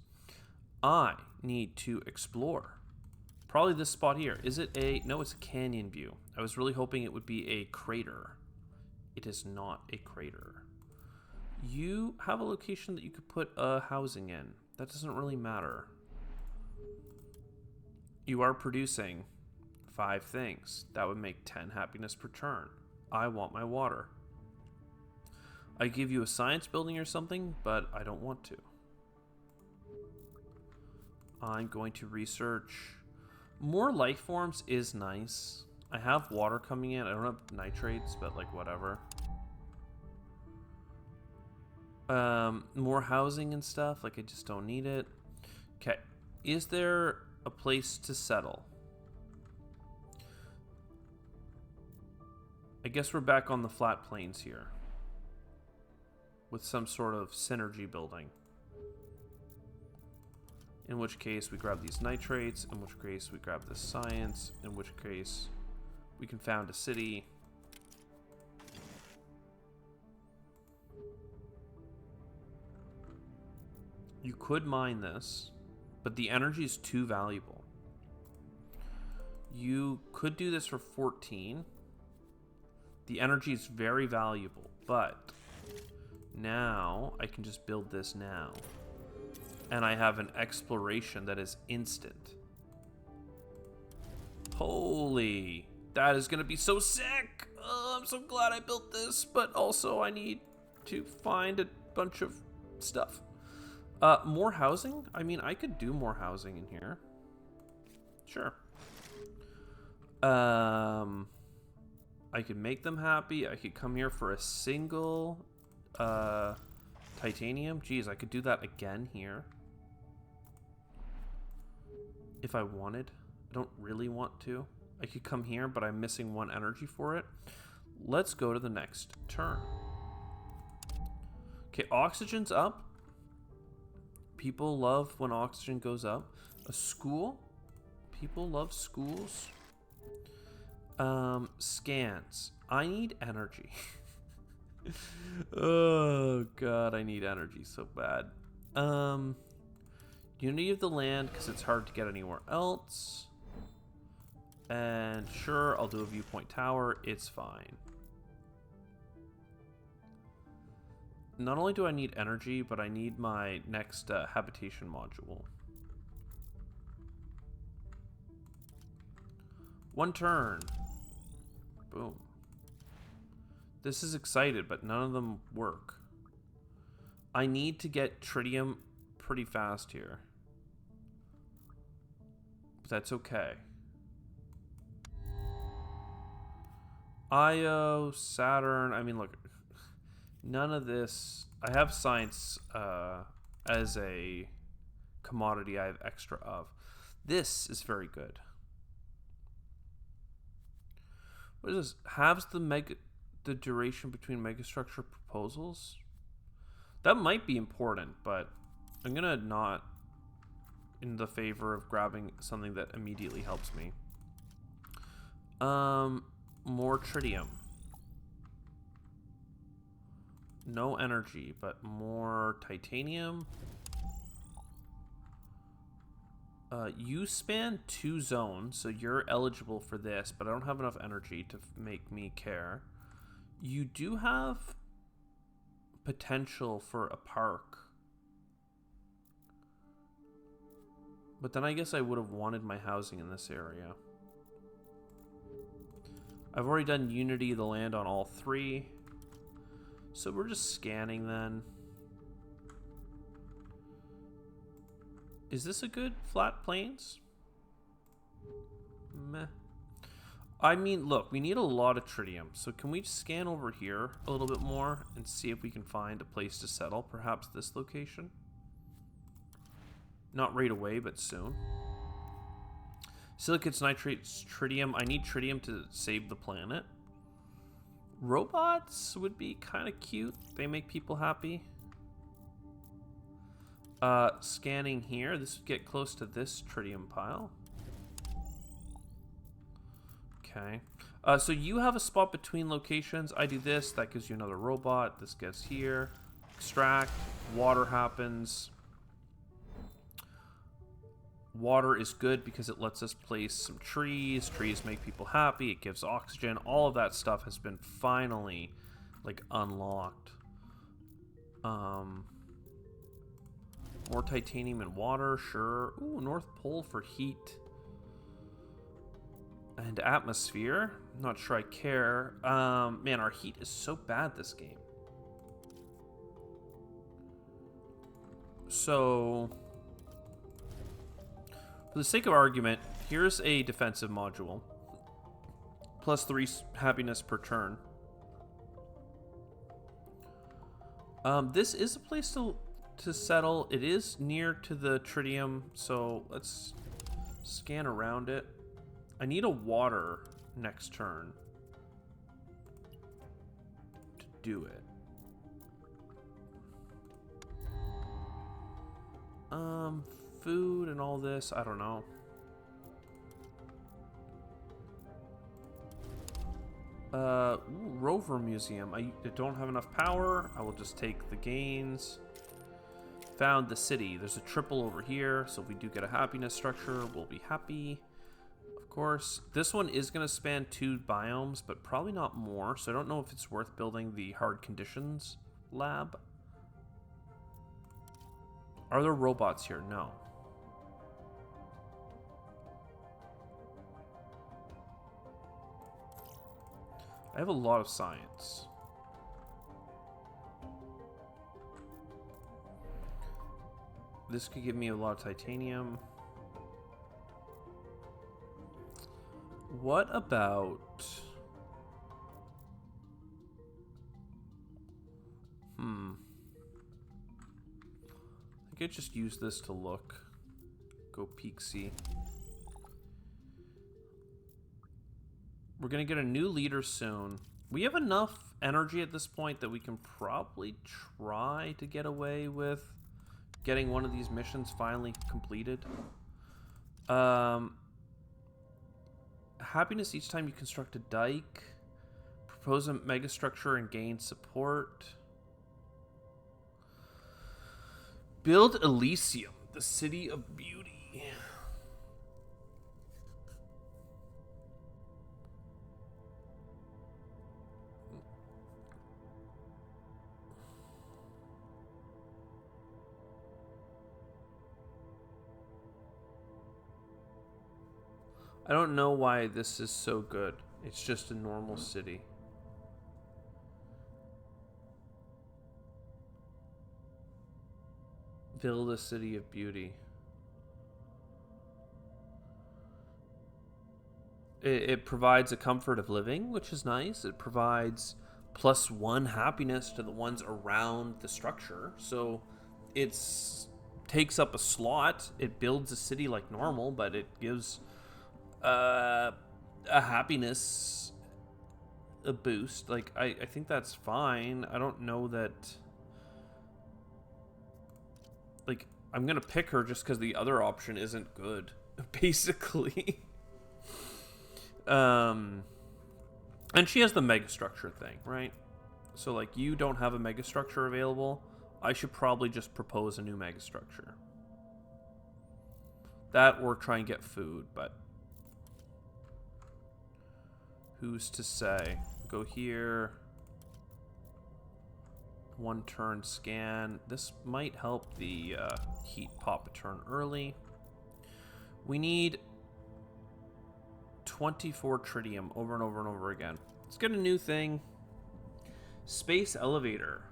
I need to explore. Probably this spot here. Is it a... No, it's a canyon view. I was really hoping it would be a crater. It is not a crater. You have a location that you could put a housing in. That doesn't really matter. You are producing 5 things. That would make 10 happiness per turn. I want my water. I give you a science building or something, but I don't want to. I'm going to research. More life forms is nice. I have water coming in. I don't have nitrates, but like whatever. More housing and stuff. Like I just don't need it. Okay. Is there a place to settle? I guess we're back on the flat plains here. With some sort of synergy building. In which case we grab these nitrates, in which case we grab this science, in which case we can found a city. You could mine this, but the energy is too valuable. You could do this for 14. The energy is very valuable, but now I can just build this now. And I have an exploration that is instant. Holy, that is gonna be so sick. Oh, I'm so glad I built this, but also I need to find a bunch of stuff. More housing? I mean, I could do more housing in here. Sure. I could make them happy. I could come here for a single titanium. Geez, I could do that again here. If I wanted. I don't really want to. I could come here, but I'm missing 1 energy for it. Let's go to the next turn. Okay, oxygen's up. People love when oxygen goes up. A school. People love schools. Scans. I need energy. Oh god, I need energy so bad. Unity of the land, because it's hard to get anywhere else. And sure, I'll do a viewpoint tower. It's fine. Not only do I need energy, but I need my next habitation module. 1 turn. Boom. This is excited, but none of them work. I need to get tritium pretty fast here. But that's okay. Io, Saturn, I mean, look, none of this. I have science as a commodity I have extra of. This is very good. What is this? Halves the the duration between megastructure proposals? That might be important, but I'm gonna not in the favor of grabbing something that immediately helps me. More tritium. No energy, but more titanium. You span 2 zones, so you're eligible for this, but I don't have enough energy to make me care. You do have potential for a park. But then I guess I would have wanted my housing in this area. I've already done Unity of the Land on all 3. So we're just scanning then. Is this a good flat plains? Meh. I mean, look, we need a lot of tritium. So can we scan over here a little bit more and see if we can find a place to settle? Perhaps this location? Not right away, but soon. Silicates, nitrates, tritium. I need tritium to save the planet. Robots would be kind of cute. They make people happy. Scanning here. This would get close to this tritium pile. Okay. So you have a spot between locations. I do this. That gives you another robot. This gets here. Extract. Water happens. Water is good because it lets us place some trees. Trees make people happy. It gives oxygen. All of that stuff has been finally, like, unlocked. More titanium and water, sure. Ooh, North Pole for heat. And atmosphere. Not sure I care. Man, our heat is so bad this game. So, for the sake of argument, here's a defensive module. Plus 3 happiness per turn. This is a place to settle. It is near to the tritium, so let's scan around it. I need a water next turn to do it. Food and all this, I don't know. Rover Museum. I don't have enough power. I will just take the gains. Found the city. There's a triple over here, so if we do get a happiness structure, we'll be happy. Of course. This one is going to span 2 biomes, but probably not more, so I don't know if it's worth building the hard conditions lab. Are there robots here? No. I have a lot of science. This could give me a lot of titanium. What about... I could just use this to look. Go peek see. We're going to get a new leader soon. We have enough energy at this point that we can probably try to get away with getting one of these missions finally completed. Happiness each time you construct a dike. Propose a megastructure and gain support. Build Elysium, the city of beauty. I don't know why this is so good. It's just a normal city. Build a city of beauty. It provides a comfort of living, which is nice. It provides +1 happiness to the ones around the structure. So it's takes up a slot. It builds a city like normal, but it gives a happiness a boost. Like, I think that's fine. I don't know that... Like, I'm gonna pick her just because the other option isn't good, basically. And she has the megastructure thing, right? So, like, you don't have a megastructure available. I should probably just propose a new megastructure. That or try and get food, but... Who's to say? Go here. One turn scan. This might help the heat pop a turn early. We need 24 tritium over and over and over again. Let's get a new thing. Space elevator.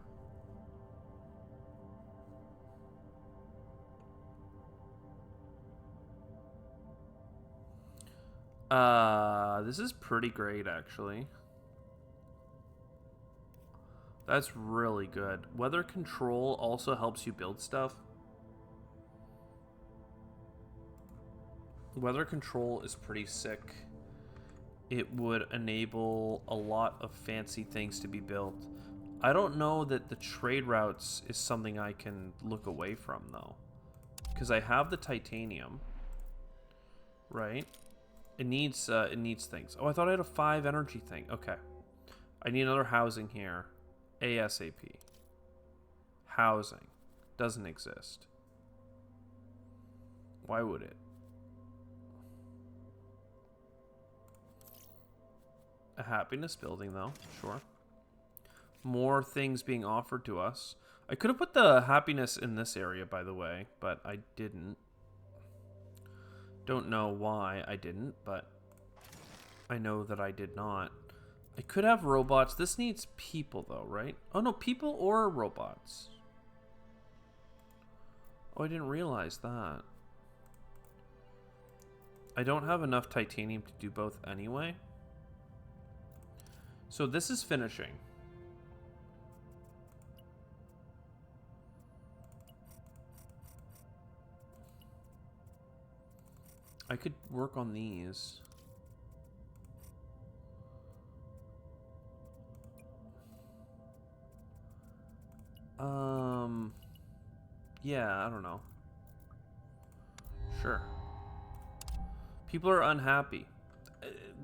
This is pretty great, actually. That's really good. Weather control also helps you build stuff. Weather control is pretty sick. It would enable a lot of fancy things to be built. I don't know that the trade routes is something I can look away from, though. Because I have the titanium. Right? It needs things. Oh, I thought I had a 5 energy thing. Okay. I need another housing here. ASAP. Housing. Doesn't exist. Why would it? A happiness building, though. Sure. More things being offered to us. I could have put the happiness in this area, by the way, but I didn't. Don't know why I didn't, but I know that I did not. I could have robots. This needs people, though, right? Oh, no, people or robots. Oh, I didn't realize that. I don't have enough titanium to do both anyway. So this is finishing. I could work on these. Yeah, I don't know. Sure. People are unhappy.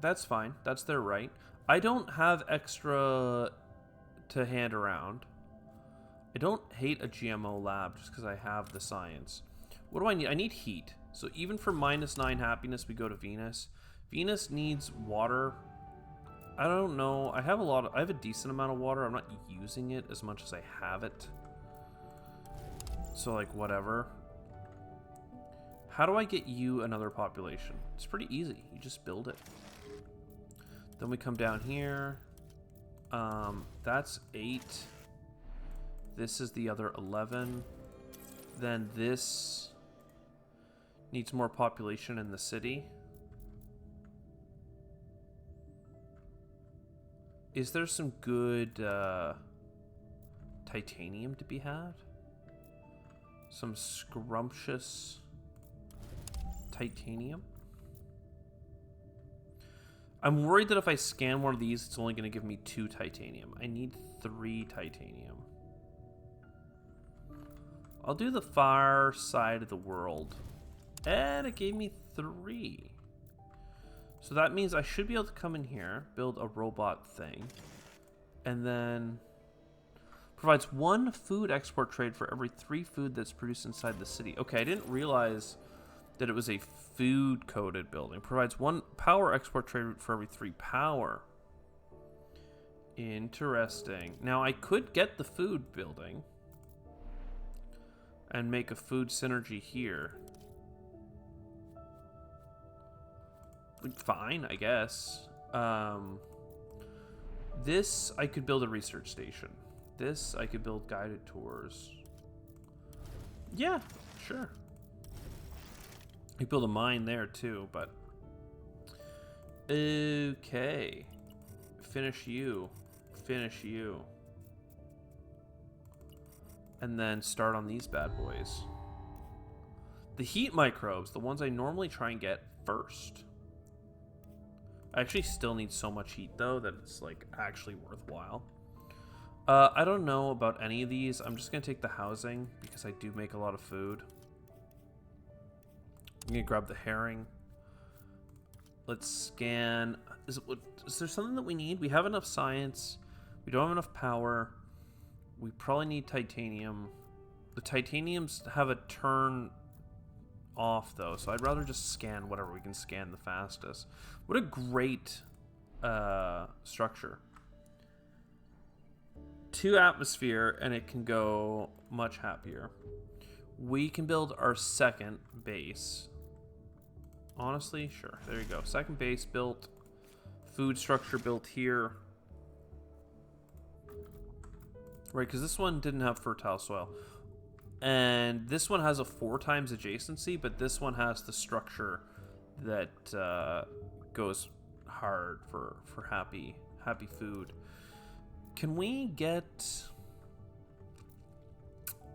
That's fine. That's their right. I don't have extra to hand around. I don't hate a GMO lab just because I have the science. What do I need? I need heat. So even for -9 happiness, we go to Venus. Venus needs water. I don't know. I have a decent amount of water. I'm not using it as much as I have it. So, like, whatever. How do I get you another population? It's pretty easy. You just build it. Then we come down here. That's 8. This is the other 11. Then this needs more population in the city. Is there some good titanium to be had? Some scrumptious titanium? I'm worried that if I scan one of these, it's only going to give me 2 titanium. I need 3 titanium. I'll do the far side of the world. And it gave me 3. So that means I should be able to come in here, build a robot thing, and then provides 1 food export trade for every 3 food that's produced inside the city. Okay, I didn't realize that it was a food-coded building. Provides 1 power export trade for every 3 power. Interesting. Now, I could get the food building and make a food synergy here. Fine, I guess. This, I could build a research station. This, I could build guided tours. Yeah, sure. I could build a mine there, too, but... Okay. Finish you. Finish you. And then start on these bad boys. The heat microbes, the ones I normally try and get first. I actually still need so much heat, though, that it's, like, actually worthwhile. I don't know about any of these. I'm just going to take the housing, because I do make a lot of food. I'm going to grab the herring. Let's scan. Is there something that we need? We have enough science. We don't have enough power. We probably need titanium. The titaniums have a turn off, though, so I'd rather just scan whatever we can scan the fastest. What a great structure. 2 atmosphere, and it can go much happier. We can build our second base. Honestly, sure. There you go. Second base built. Food structure built here. Right, because this one didn't have fertile soil. And this one has a 4 times adjacency, but this one has the structure that goes hard for happy food. Can we get...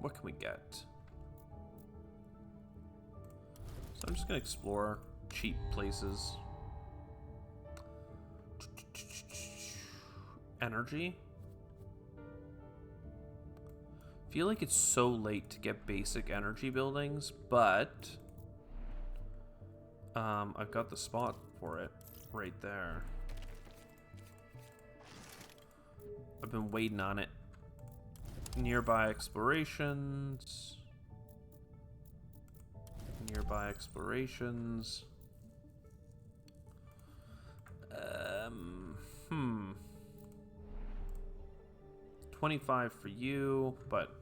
What can we get? So I'm just going to explore cheap places. Energy. Feel like it's so late to get basic energy buildings, but I've got the spot for it right there. I've been waiting on it. Nearby explorations. Nearby explorations. 25 for you, but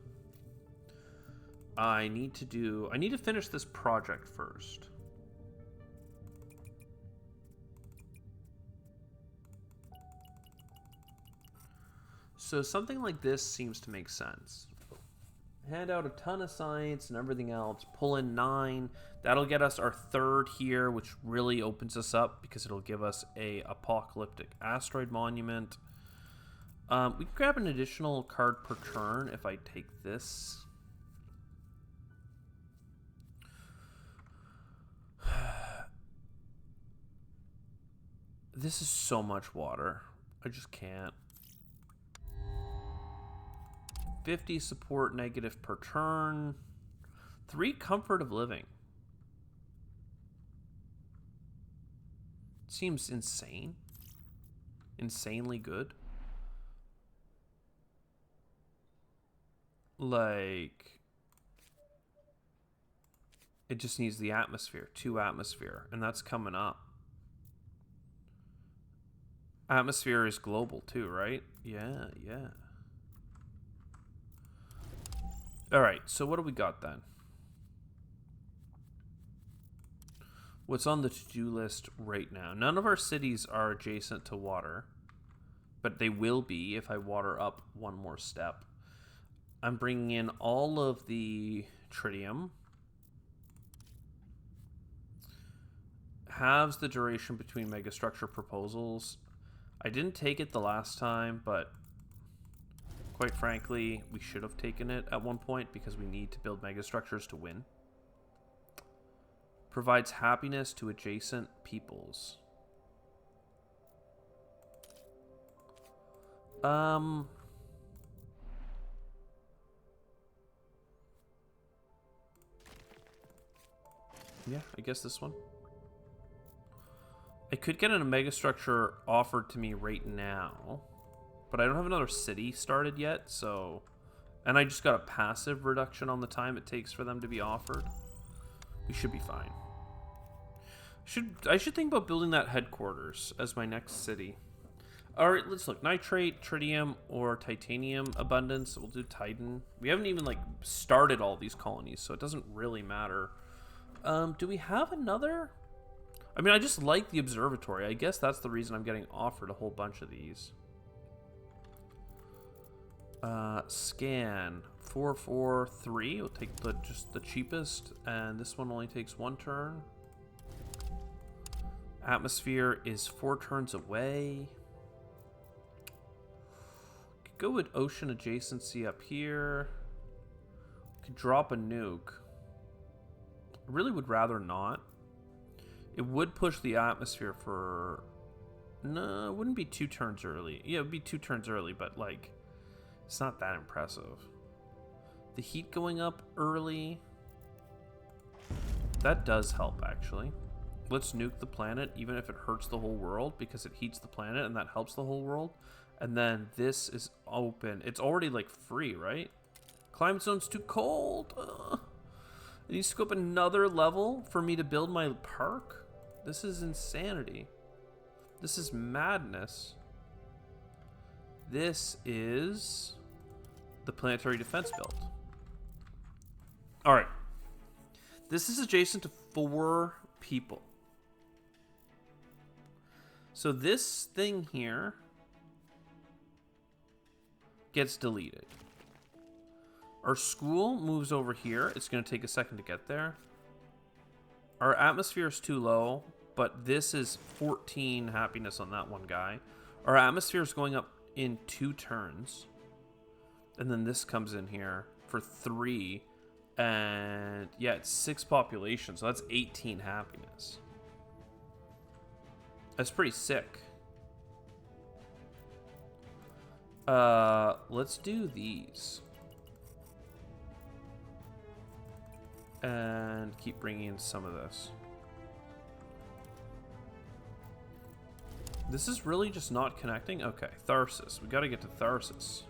I need to finish this project first. So something like this seems to make sense. Hand out a ton of science and everything else. Pull in 9. That'll get us our 3rd here, which really opens us up because it'll give us a apocalyptic asteroid monument. We can grab an additional card per turn if I take this. This is so much water. I just can't. 50 support negative per turn. 3 comfort of living. Seems insane. Insanely good. Like, it just needs the atmosphere. 2 atmosphere. And that's coming up. Atmosphere is global too, right? Yeah, yeah. Alright, so what do we got then? What's on the to-do list right now? None of our cities are adjacent to water, but they will be if I water up one more step. I'm bringing in all of the tritium. Halves the duration between megastructure proposals. I didn't take it the last time, but quite frankly, we should have taken it at one point because we need to build megastructures to win. Provides happiness to adjacent peoples. Yeah, I guess this one. I could get a megastructure offered to me right now, but I don't have another city started yet, so... And I just got a passive reduction on the time it takes for them to be offered. We should be fine. I should think about building that headquarters as my next city. Alright, let's look. Nitrate, tritium, or titanium abundance. We'll do Titan. We haven't even, like, started all these colonies, so it doesn't really matter. Do we have another? I mean, I just like the observatory. I guess that's the reason I'm getting offered a whole bunch of these. Scan 443. We'll take just the cheapest, and this one only takes 1 turn. Atmosphere is 4 turns away. Could go with ocean adjacency up here. Could drop a nuke. I really would rather not. It would push the atmosphere for No, it wouldn't be 2 turns early. Yeah, it would be 2 turns early, but like, it's not that impressive. The heat going up early, that does help actually. Let's nuke the planet, even if it hurts the whole world, because it heats the planet and that helps the whole world. And then this is open. It's already like free, right? Climate zone's too cold. It needs to go up another level for me to build my park. This is insanity. This is madness. This is the planetary defense build. All right. This is adjacent to 4 people. So this thing here gets deleted. Our school moves over here. It's going to take a second to get there. Our atmosphere is too low, but this is 14 happiness on that one guy. Our atmosphere is going up in 2 turns. And then this comes in here for 3. And yeah, it's 6 population, so that's 18 happiness. That's pretty sick. Let's do these. And keep bringing in some of this. This is really just not connecting? Okay, Tharsis. We gotta get to Tharsis.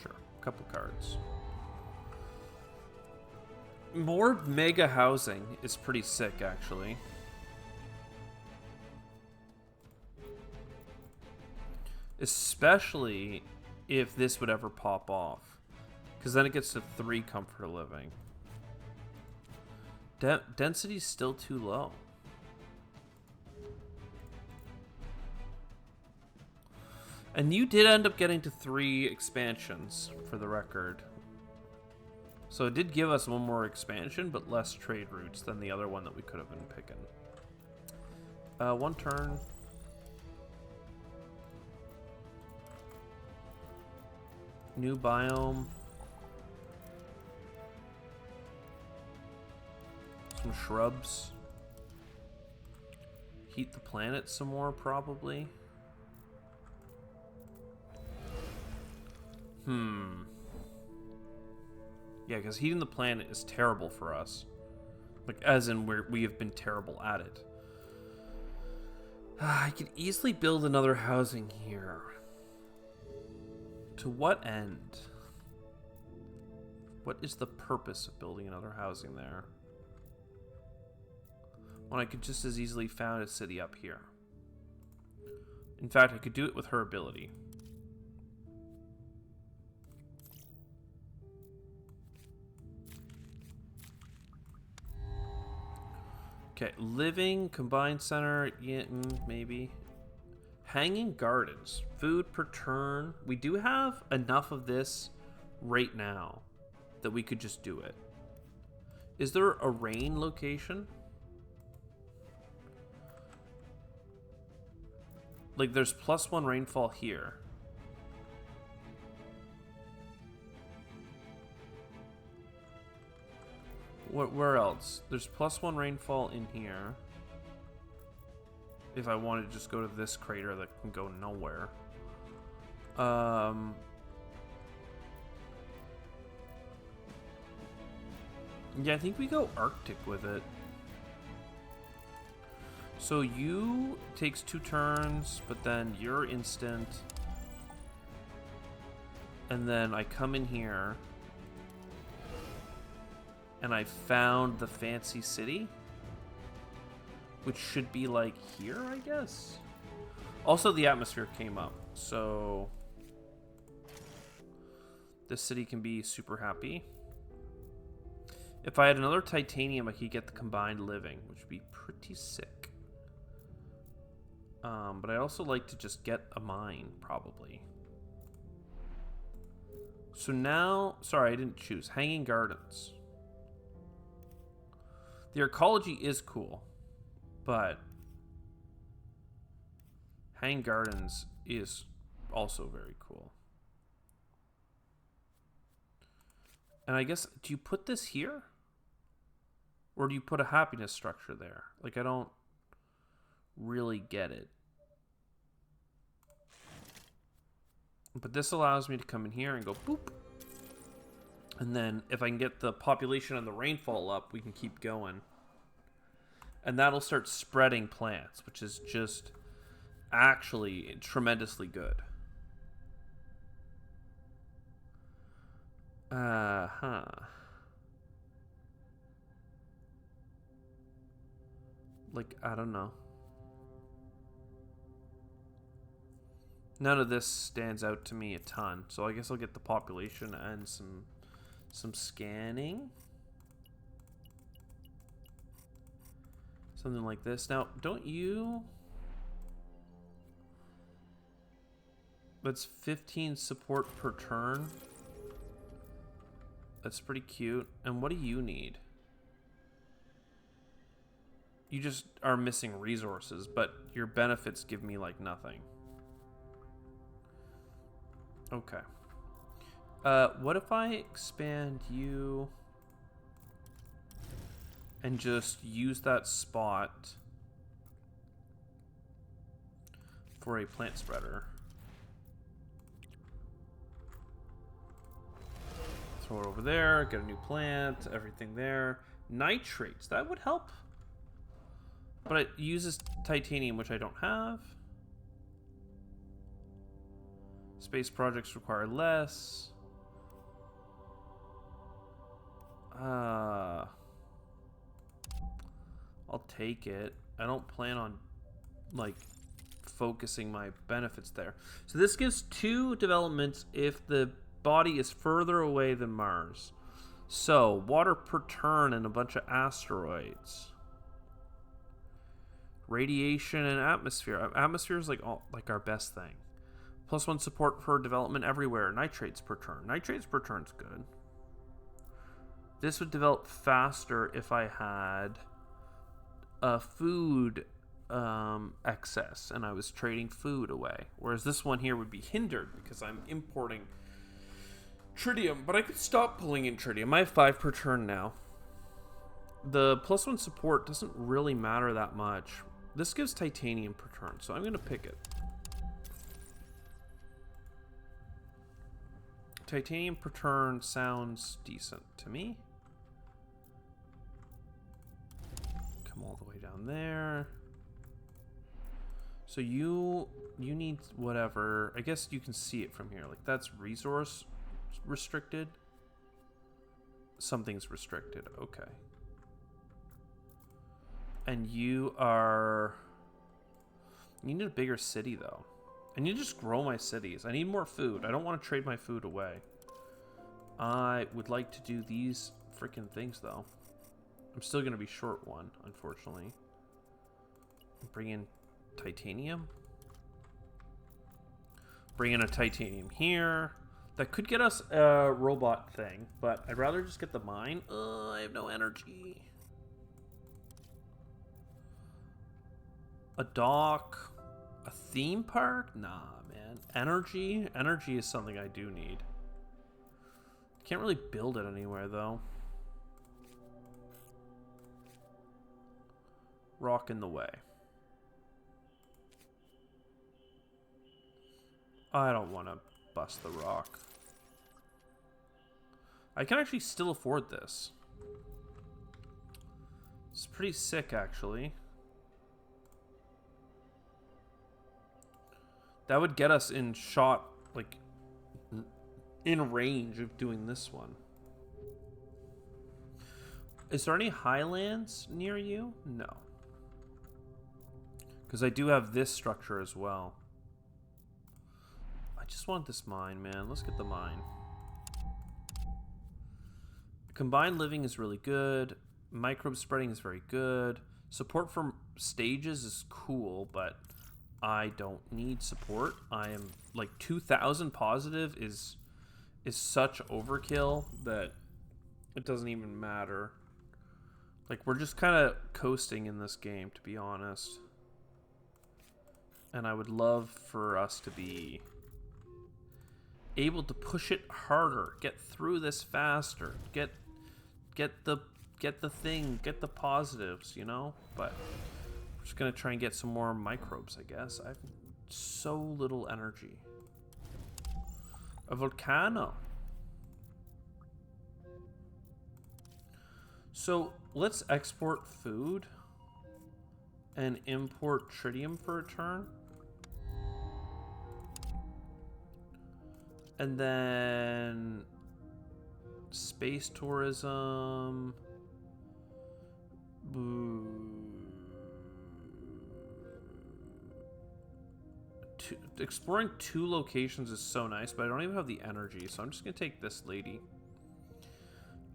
Sure, a couple cards. More mega housing is pretty sick, actually. Especially if this would ever pop off. Because then it gets to 3 comfort living. Density's still too low. And you did end up getting to 3 expansions, for the record. So it did give us 1 more expansion, but less trade routes than the other one that we could have been picking. 1 turn. New biome. Some shrubs. Heat the planet some more, probably. Yeah, because heating the planet is terrible for us. Like, as in, we have been terrible at it. I could easily build another housing here. To what end? What is the purpose of building another housing there? When I could just as easily found a city up here. In fact, I could do it with her ability. Okay, living, combined center, yeah, maybe. Hanging gardens, food per turn. We do have enough of this right now that we could just do it. Is there a rain location? Like, there's +1 rainfall here. Where else? There's +1 rainfall in here. If I wanted to just go to this crater that can go nowhere. Yeah, I think we go Arctic with it. So you takes 2 turns, but then you're instant. And then I come in here. And I found the fancy city. Which should be like here, I guess. Also, the atmosphere came up. So this city can be super happy. If I had another titanium, I could get the combined living, which would be pretty sick. But I'd also like to just get a mine, probably. So now, sorry, I didn't choose. Hanging gardens. The ecology is cool, but hanging gardens is also very cool. And I guess, do you put this here? Or do you put a happiness structure there? Like, I don't really get it. But this allows me to come in here and go boop. And then if I can get the population and the rainfall up, we can keep going. And that'll start spreading plants, which is just actually tremendously good. Like, I don't know. None of this stands out to me a ton, so I guess I'll get the population and some scanning. Something like this. Now, don't you... That's 15 support per turn. That's pretty cute. And what do you need? You just are missing resources, but your benefits give me, like, nothing. Okay. What if I expand you and just use that spot for a plant spreader? Throw it over there, get a new plant, everything there. Nitrates, that would help. But it uses titanium, which I don't have. Space projects require less. I'll take it. I don't plan on, like, focusing my benefits there. So this gives 2 developments if the body is further away than Mars. So, water per turn and a bunch of asteroids. Radiation and atmosphere. Atmosphere is like our best thing. +1 support for development everywhere. Nitrates per turn. Nitrates per turn's good. This would develop faster if I had a food excess and I was trading food away. Whereas this one here would be hindered because I'm importing tritium. But I could stop pulling in tritium. I have 5 per turn now. The +1 support doesn't really matter that much. This gives titanium per turn, so I'm going to pick it. Titanium per turn sounds decent to me. Come all the way down there. So you need whatever. I guess you can see it from here. Like, that's resource restricted. Something's restricted. Okay. And you are... You need a bigger city, though. I need to just grow my cities. I need more food. I don't want to trade my food away. I would like to do these freaking things, though. I'm still going to be short one, unfortunately. Bring in titanium. Bring in a titanium here. That could get us a robot thing, but I'd rather just get the mine. I have no energy. A dock. A theme park? Nah, man. Energy? Energy is something I do need. Can't really build it anywhere, though. Rock in the way. I don't want to bust the rock. I can actually still afford this. It's pretty sick, actually. That would get us in shot, like, in range of doing this one. Is there any highlands near you? No. Because I do have this structure as well. I just want this mine, man. Let's get the mine. Combined living is really good. Microbe spreading is very good. Support from stages is cool, but I don't need support. I am like 2,000 positive is such overkill that it doesn't even matter. Like, we're just kind of coasting in this game, to be honest. And I would love for us to be able to push it harder, get through this faster, get the get the thing, get the positives, you know? But I'm just gonna try and get some more microbes, I guess. I have so little energy. A volcano. So let's export food and import tritium for a turn. And then space tourism. Exploring 2 locations is so nice, but I don't even have the energy, so I'm just gonna take this lady.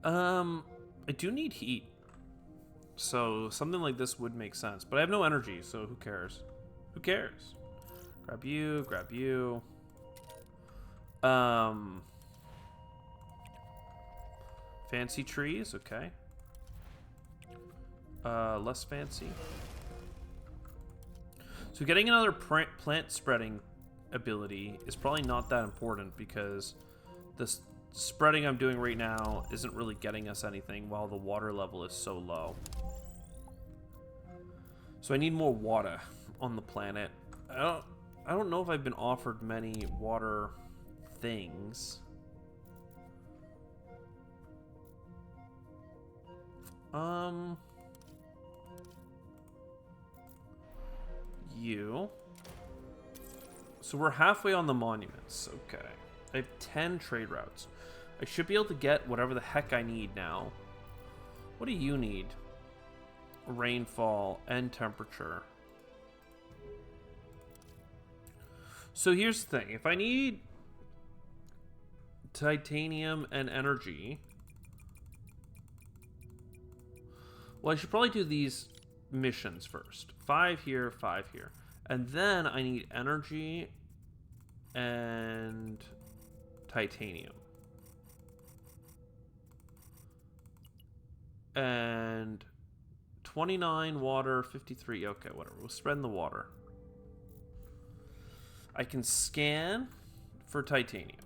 I do need heat, so something like this would make sense, but I have no energy, so who cares? Who cares? Grab you, grab you. Fancy trees, okay. Less fancy. So getting another plant spreading ability is probably not that important because the spreading I'm doing right now isn't really getting us anything while the water level is so low. So I need more water on the planet. I don't know if I've been offered many water things. You. So we're halfway on the monuments. Okay. I have 10 trade routes. I should be able to get whatever the heck I need now. What do you need? Rainfall and temperature. So here's the thing. If I need titanium and energy, well, I should probably do these missions first. 5 here, 5 here. And then I need energy and titanium. And 29 water, 53. Okay, whatever. We'll spread in the water. I can scan for titanium.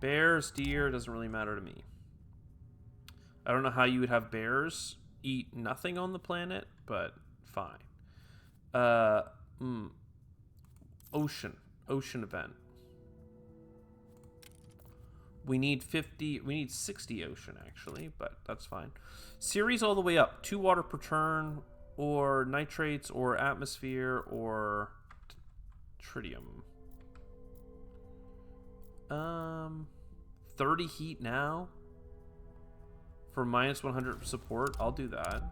Bears, deer, doesn't really matter to me. I don't know how you would have bears eat nothing on the planet, but fine. Ocean event. We need 60 ocean actually, but that's fine. Series all the way up. 2 water per turn, or nitrates, or atmosphere, or tritium. 30 heat now. For minus 100 support, I'll do that.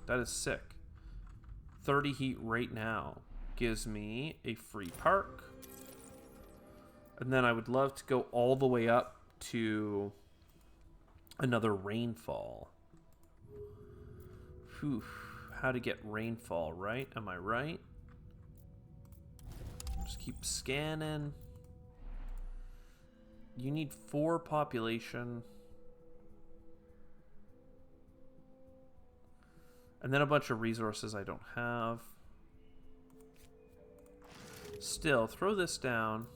That is sick. 30 heat right now gives me a free park. And then I would love to go all the way up to another rainfall. Whew. How to get rainfall, right? Am I right? Just keep scanning. You need 4 population. And then a bunch of resources I don't have. Still, throw this down.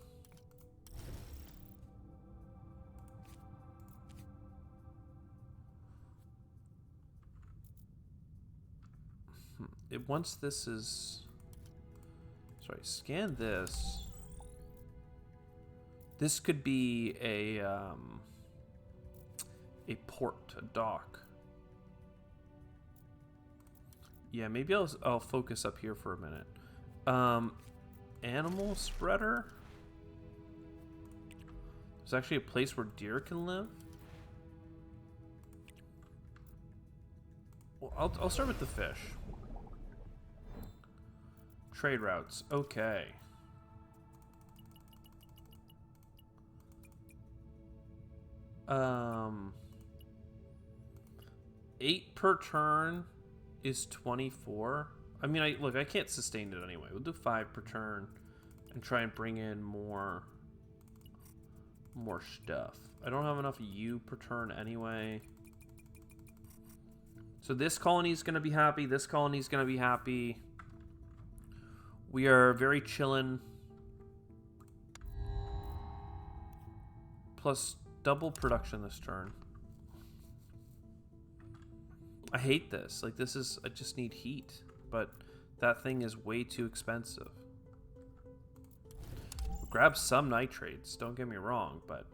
Once this is... Sorry, scan this. This could be a port, a dock. Yeah, maybe I'll focus up here for a minute. Animal spreader. There's actually a place where deer can live. Well, I'll start with the fish. Trade routes. Okay. Eight per turn is 24. I mean, I can't sustain it anyway. We'll do 5 per turn and try and bring in more stuff. I don't have enough U per turn anyway. So this colony is going to be happy. This colony is going to be happy. We are very chillin'. Plus double production this turn. I hate this. Like, this is... I just need heat. But that thing is way too expensive. Grab some nitrates, don't get me wrong, but...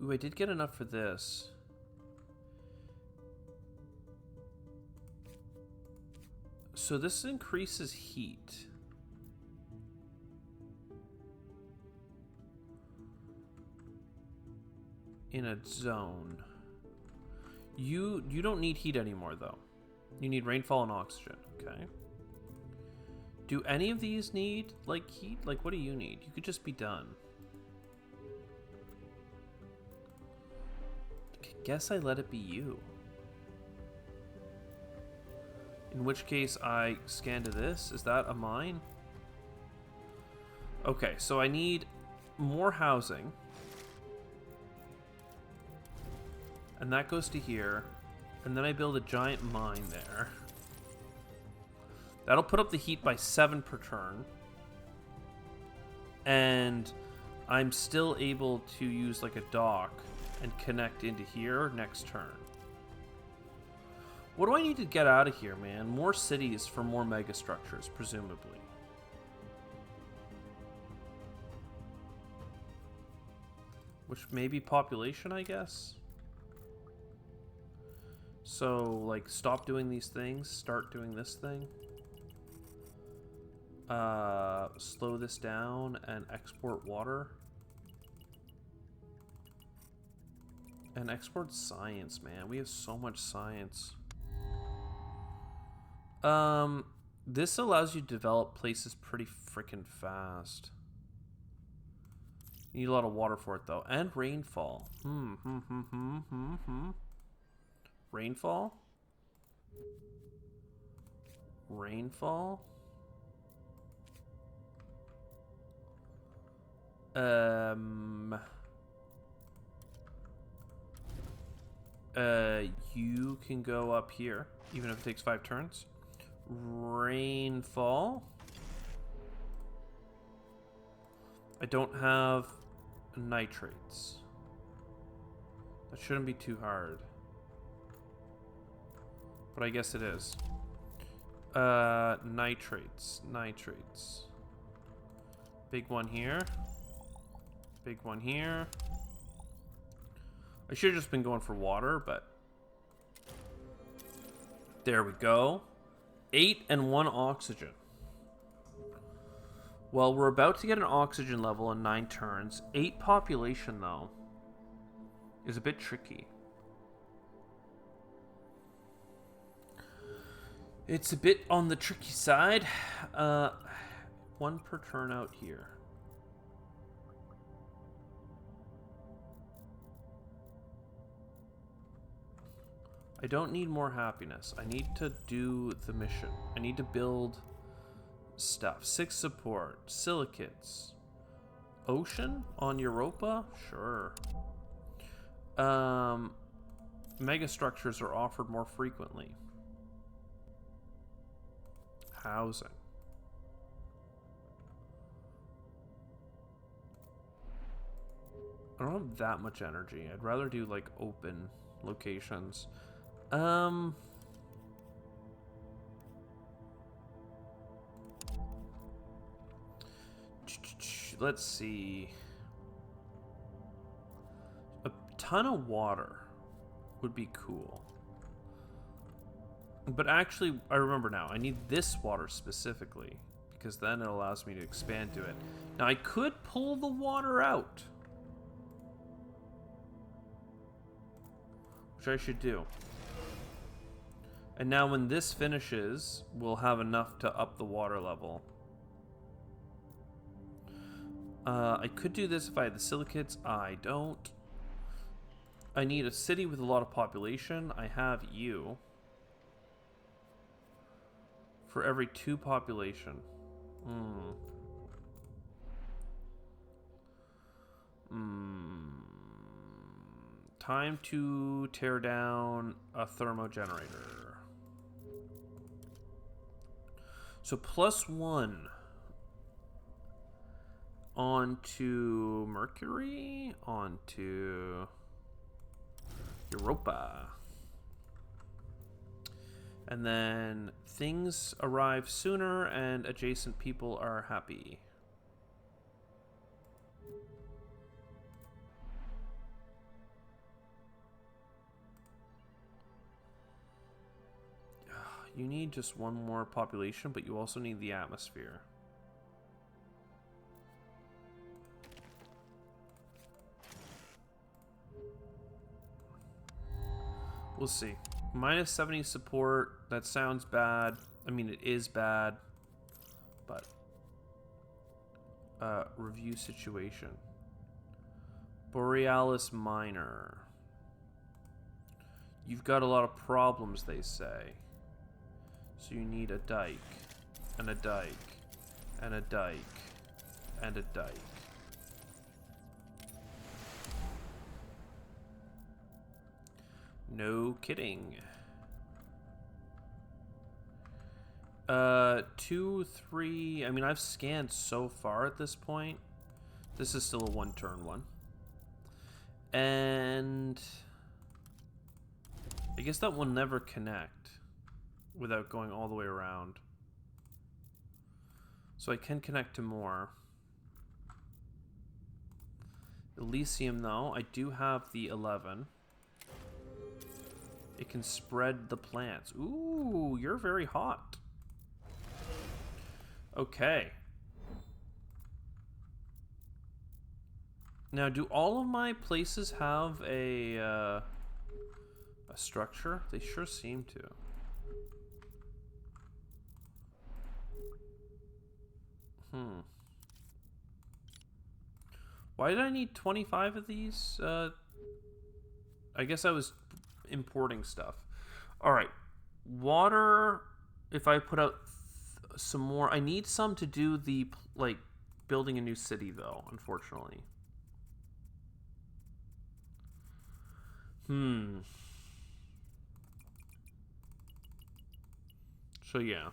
Ooh, I did get enough for this. So this increases heat. In a zone. You don't need heat anymore, though. You need rainfall and oxygen, okay? Do any of these need, like, heat? Like, what do you need? You could just be done. Guess I let it be you. In which case, I scan to this. Is that a mine? Okay, so I need more housing. And that goes to here. And then I build a giant mine there. That'll put up the heat by 7 per turn. And I'm still able to use like a dock and connect into here next turn. What do I need to get out of here, man? More cities for more megastructures, presumably. Which may be population, I guess? So, like, stop doing these things, start doing this thing. Slow this down and export water. And export science, man. We have so much science. This allows you to develop places pretty freaking fast. You need a lot of water for it, though. And rainfall. Rainfall? Rainfall? You can go up here, even if it takes 5 turns. Rainfall. I don't have nitrates. That shouldn't be too hard. But I guess it is. Nitrates. Nitrates. Big one here. Big one here. I should have just been going for water, but... There we go. 8 and 1 oxygen. Well, we're about to get an oxygen level in 9 turns. 8 population, though, is a bit tricky. It's a bit on the tricky side. 1 per turn out here. I don't need more happiness. I need to do the mission. I need to build stuff. 6 support. Silicates. Ocean on Europa? Sure. Megastructures are offered more frequently. Housing. I don't have that much energy. I'd rather do like open locations. Let's see. A ton of water would be cool. But actually, I remember now, I need this water specifically, because then it allows me to expand to it. Now, I could pull the water out, which I should do. And now when this finishes, we'll have enough to up the water level. I could do this if I had the silicates. I don't. I need a city with a lot of population. I have you. For every 2 population. Time to tear down a thermogenerator. So +1 onto Mercury, onto Europa. And then things arrive sooner and adjacent people are happy. You need just one more population, but you also need the atmosphere. We'll see. Minus 70 support. That sounds bad. I mean, it is bad. But review situation. Borealis Minor. You've got a lot of problems, they say. So you need a dike, and a dike, and a dike, and a dike. No kidding. 2, 3. I mean, I've scanned so far at this point. This is still a one-turn one. And I guess that will never connect without going all the way around. So I can connect to more. Elysium, though, I do have the 11. It can spread the plants. Ooh, you're very hot. Okay. Now, do all of my places have a structure? They sure seem to. Why did I need 25 of these? I guess I was importing stuff. Alright. Water, if I put out some more... I need some to do the, like, building a new city, though, unfortunately. So, yeah.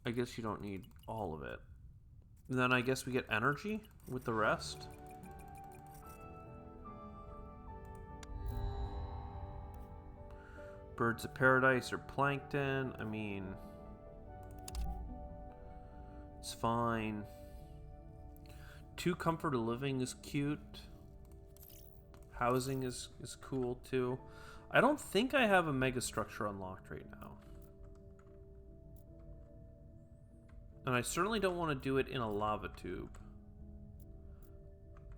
I guess you don't need all of it. And then I guess we get energy with the rest. Birds of paradise or plankton. I mean, it's fine. 2 comfort of living is cute. Housing is cool too. I don't think I have a megastructure unlocked right now. And I certainly don't want to do it in a lava tube.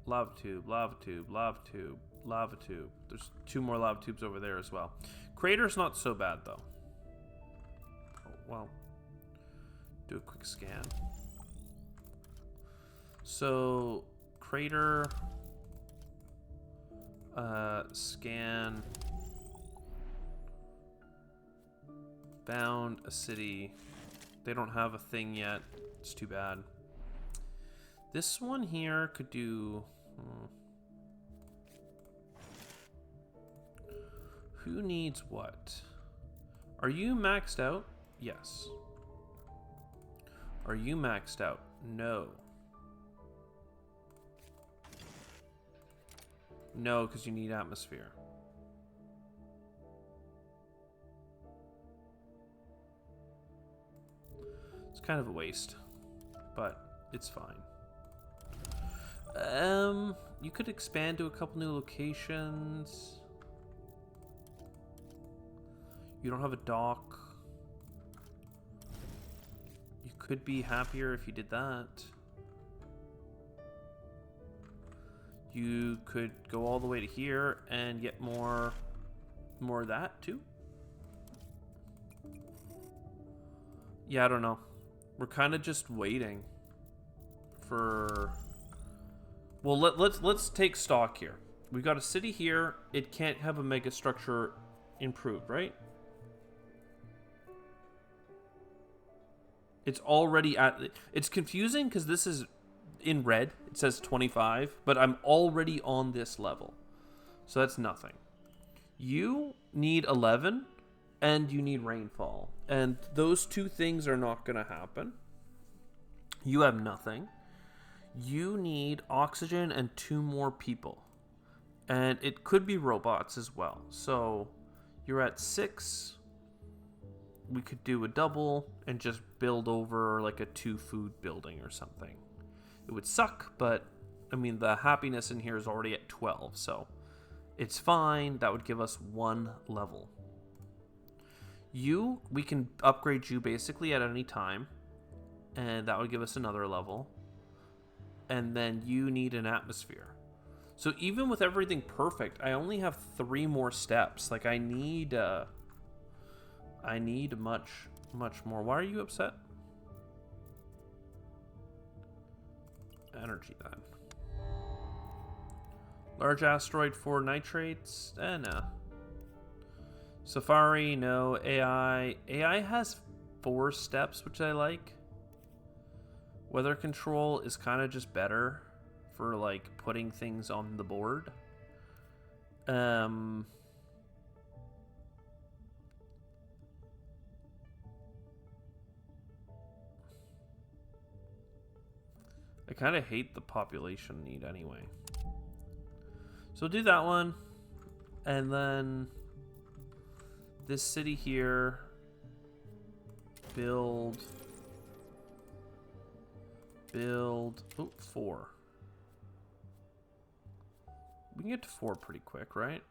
Lava tube, lava tube, lava tube, lava tube. There's 2 more lava tubes over there as well. Crater's not so bad, though. Oh, well. Do a quick scan. So, crater... scan... Found a city... They don't have a thing yet. It's too bad. This one here could do... Who needs what? Are you maxed out? Yes. Are you maxed out? No. No, because you need atmosphere. Kind of a waste, but it's fine. You could expand to a couple new locations. You don't have a dock. You could be happier if you did that. You could go all the way to here and get more of that too. Yeah, I don't know. We're kind of just waiting for... Well, let's take stock here. We've got a city here. It can't have a megastructure improved, right? It's already at... It's confusing because this is in red. It says 25, but I'm already on this level. So that's nothing. You need 11, and you need rainfall. And those 2 things are not going to happen. You have nothing. You need oxygen and 2 more people. And it could be robots as well. So you're at 6. We could do a double and just build over like a 2 food building or something. It would suck, but I mean, the happiness in here is already at 12, so it's fine. That would give us 1 level. We can upgrade you basically at any time, and that would give us another level. And then you need an atmosphere. So even with everything perfect, I only have 3 more steps. Like, I need much more. Why are you upset? Energy, then. Large asteroid for nitrates? No. Safari, no. AI. AI has 4 steps, which I like. Weather control is kind of just better for, like, putting things on the board. I kind of hate the population need anyway. So do that one. And then this city here. Build. Oh, 4. We can get to 4 pretty quick, right?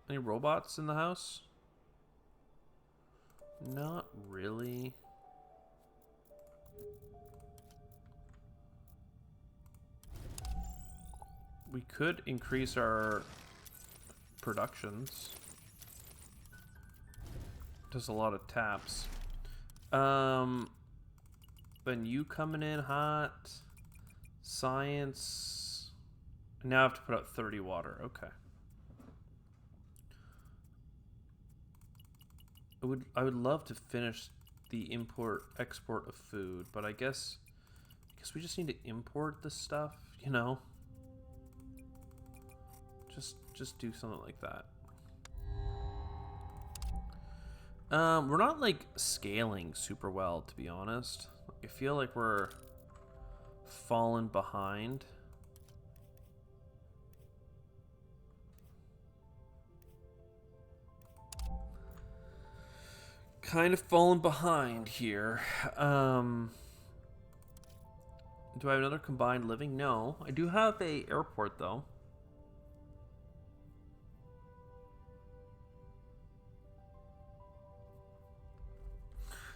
Any robots in the house? Not really. We could increase our productions. Does a lot of taps. Then you coming in hot. Science. Now I have to put out 30 water. Okay. I would love to finish the export of food, but I guess we just need to import this stuff, you know? Just do something like that. We're not like scaling super well, to be honest. I feel like we're falling behind. Kind of falling behind here. Do I have another combined living? No. I do have a airport though.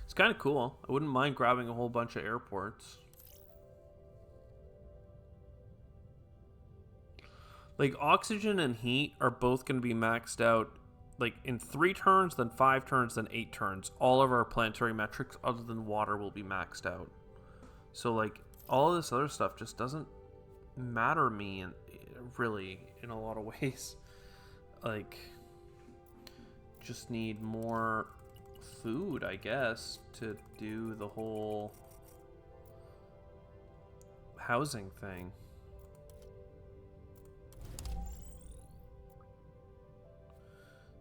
It's kind of cool. I wouldn't mind grabbing a whole bunch of airports. Like, oxygen and heat are both going to be maxed out, like, in 3 turns, then 5 turns, then 8 turns. All of our planetary metrics, other than water, will be maxed out. So, like, all of this other stuff just doesn't matter to me, really, in a lot of ways. Like, just need more food, I guess, to do the whole housing thing.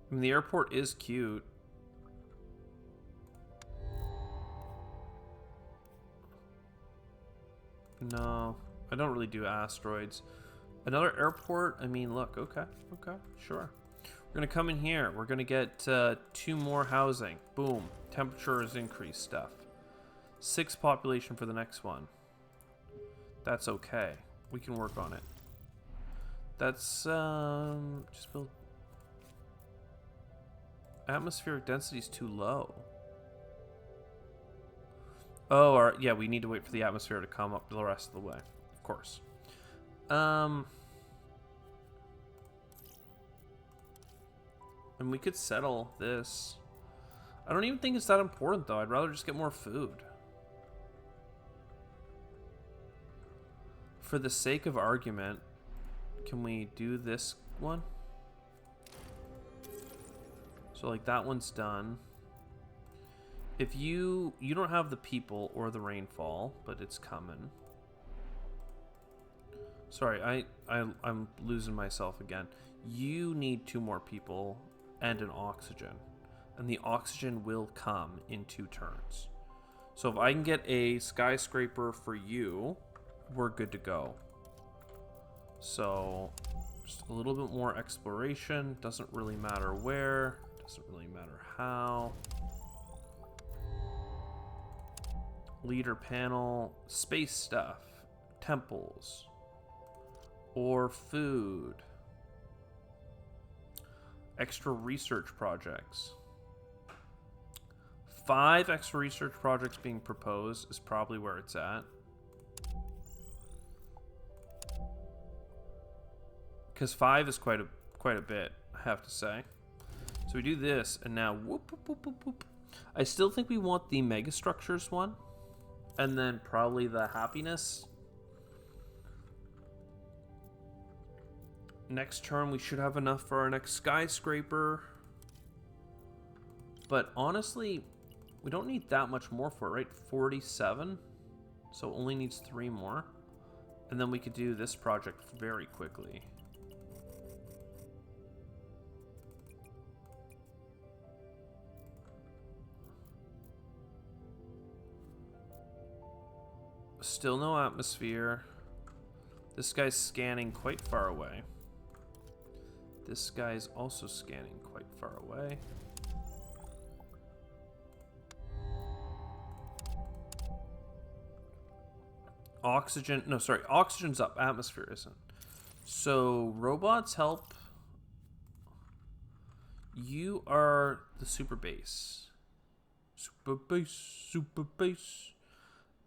I mean, the airport is cute. No, I don't really do asteroids. Another airport? I mean, look, okay, sure. We're gonna come in here. We're gonna get 2 more housing. Boom. Temperature is increased stuff. 6 population for the next one. That's okay. We can work on it. That's, just build... Atmospheric density is too low. Oh, yeah, we need to wait for the atmosphere to come up the rest of the way. Of course. And we could settle this. I don't even think it's that important, though. I'd rather just get more food. For the sake of argument, can we do this one? So, like, that one's done. If you don't have the people or the rainfall, but it's coming. Sorry, I'm losing myself again. You need 2 more people and an oxygen. And the oxygen will come in 2 turns. So if I can get a skyscraper for you, we're good to go. So Just a little bit more exploration. Doesn't really matter where. Doesn't really matter how. Leader panel. Space stuff. Temples. Or food. Extra research projects. 5 extra research projects being proposed is probably where it's at. Because 5 is quite a bit, I have to say. So we do this, and now whoop, whoop, whoop, whoop, whoop. I still think we want the Megastructures one, and then probably the happiness. Next turn, we should have enough for our next skyscraper. But honestly, we don't need that much more for it, right? 47. So it only needs 3 more. And then we could do this project very quickly. Still no atmosphere. This guy's scanning quite far away. This guy's also scanning quite far away. Oxygen, no, sorry, oxygen's up, atmosphere isn't. So, robots help. You are the super base. Super base, super base.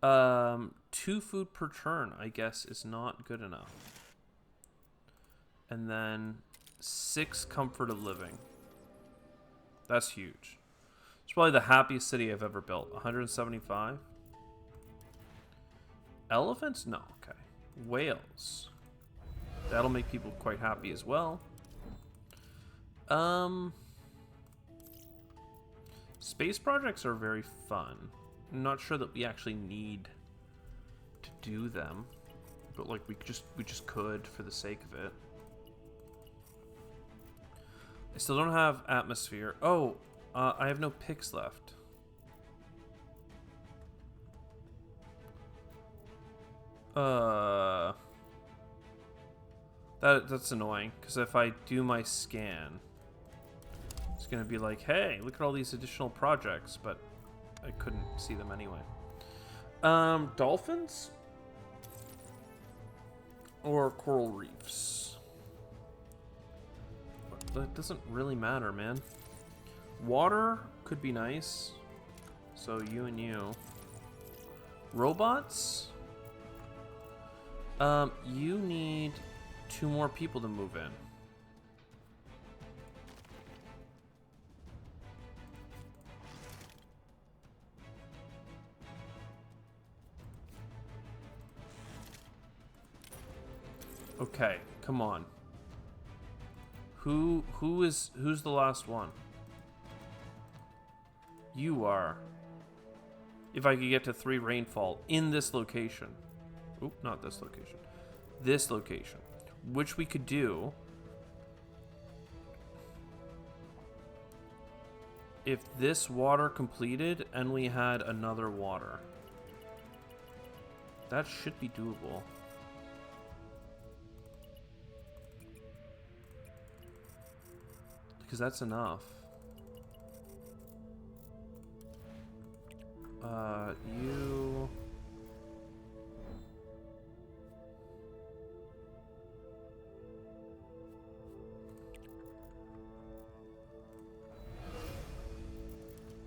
2 food per turn, I guess, is not good enough. And then 6 comfort of living. That's huge. It's probably the happiest city I've ever built. 175. Elephants? No, okay. Whales. That'll make people quite happy as well. Space projects are very fun. I'm not sure that we actually need to do them, but like we just could for the sake of it. I still don't have atmosphere. Oh, I have no picks left. That's annoying, because if I do my scan, it's gonna be like, hey, look at all these additional projects, but I couldn't see them anyway. Dolphins? Or coral reefs? That doesn't really matter, man. Water could be nice. So you and you. Robots? You need 2 more people to move in. Okay, come on. Who's the last one? You are. If I could get to 3 rainfall in this location. Oop, not this location. This location. Which we could do if this water completed and we had another water. That should be doable. Because that's enough. You...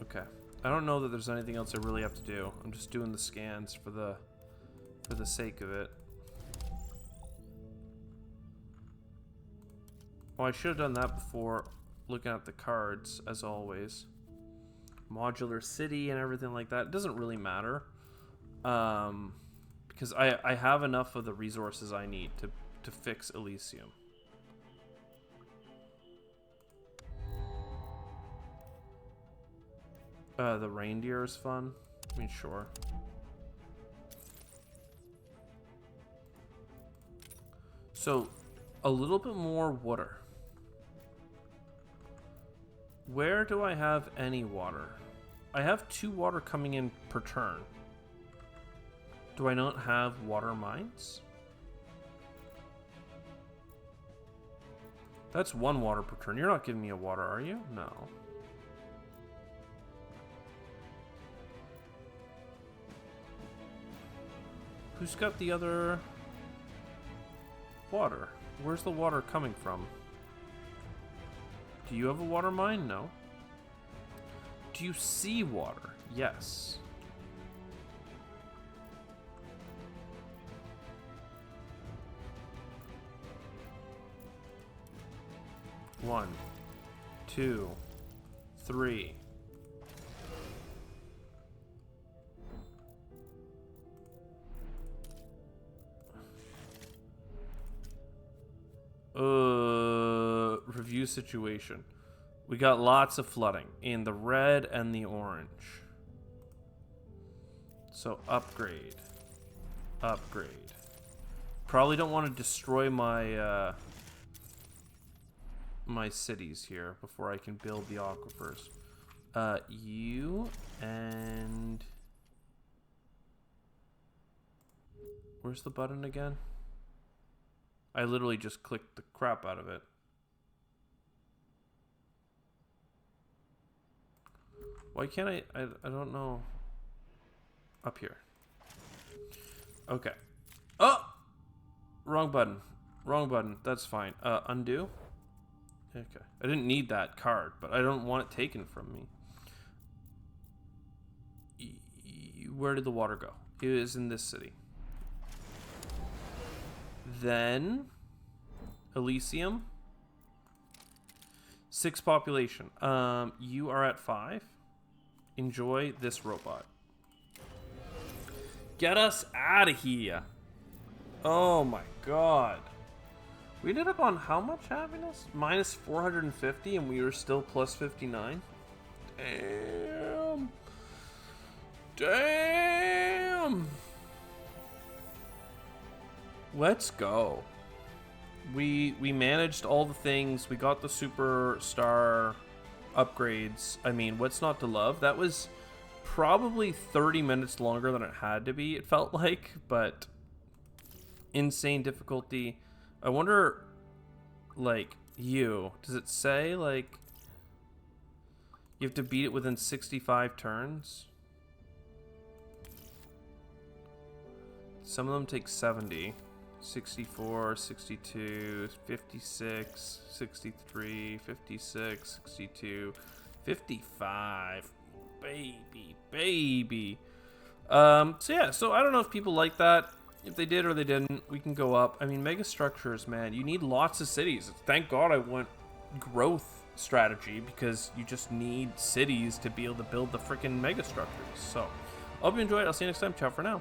Okay. I don't know that there's anything else I really have to do. I'm just doing the scans for the sake of it. Oh, I should have done that before looking at the cards, as always. Modular city and everything like that. It doesn't really matter. Because I have enough of the resources I need to fix Elysium. The reindeer is fun. I mean, sure. So, a little bit more water. Where do I have any water? I have 2 water coming in per turn. Do I not have water mines? That's 1 water per turn. You're not giving me a water, are you? No. Who's got the other water? Where's the water coming from? Do you have a water mine? No. Do you see water? Yes. One, 2, 3. Review situation. We got lots of flooding in the red and the orange. So upgrade. Upgrade. Probably don't want to destroy my my cities here before I can build the aquifers. You and... Where's the button again? I literally just clicked the crap out of it. Why can't I don't know. Up here. Okay. Oh! Wrong button. Wrong button. That's fine. Undo. Okay. I didn't need that card, but I don't want it taken from me. Where did the water go? It is in this city. Then Elysium. 6 population. You are at 5. Enjoy this robot. Get us out of here. Oh my god. We ended up on how much happiness? Minus 450 and we were still plus 59. Damn. Damn. Let's go. We managed all the things. We got the superstar upgrades. I mean, what's not to love? That was probably 30 minutes longer than it had to be, it felt like, but insane difficulty. I wonder, like, does it say, like, you have to beat it within 65 turns? Some of them take 70. 64, 62, 56, 63, 56, 62, 55. Baby. So yeah, so I don't know if people like that. If they did or they didn't, we can go up. I mean, Megastructures, man, you need lots of cities. Thank God I went growth strategy, because you just need cities to be able to build the freaking Megastructures. So, I hope you enjoyed. I'll see you next time. Ciao for now.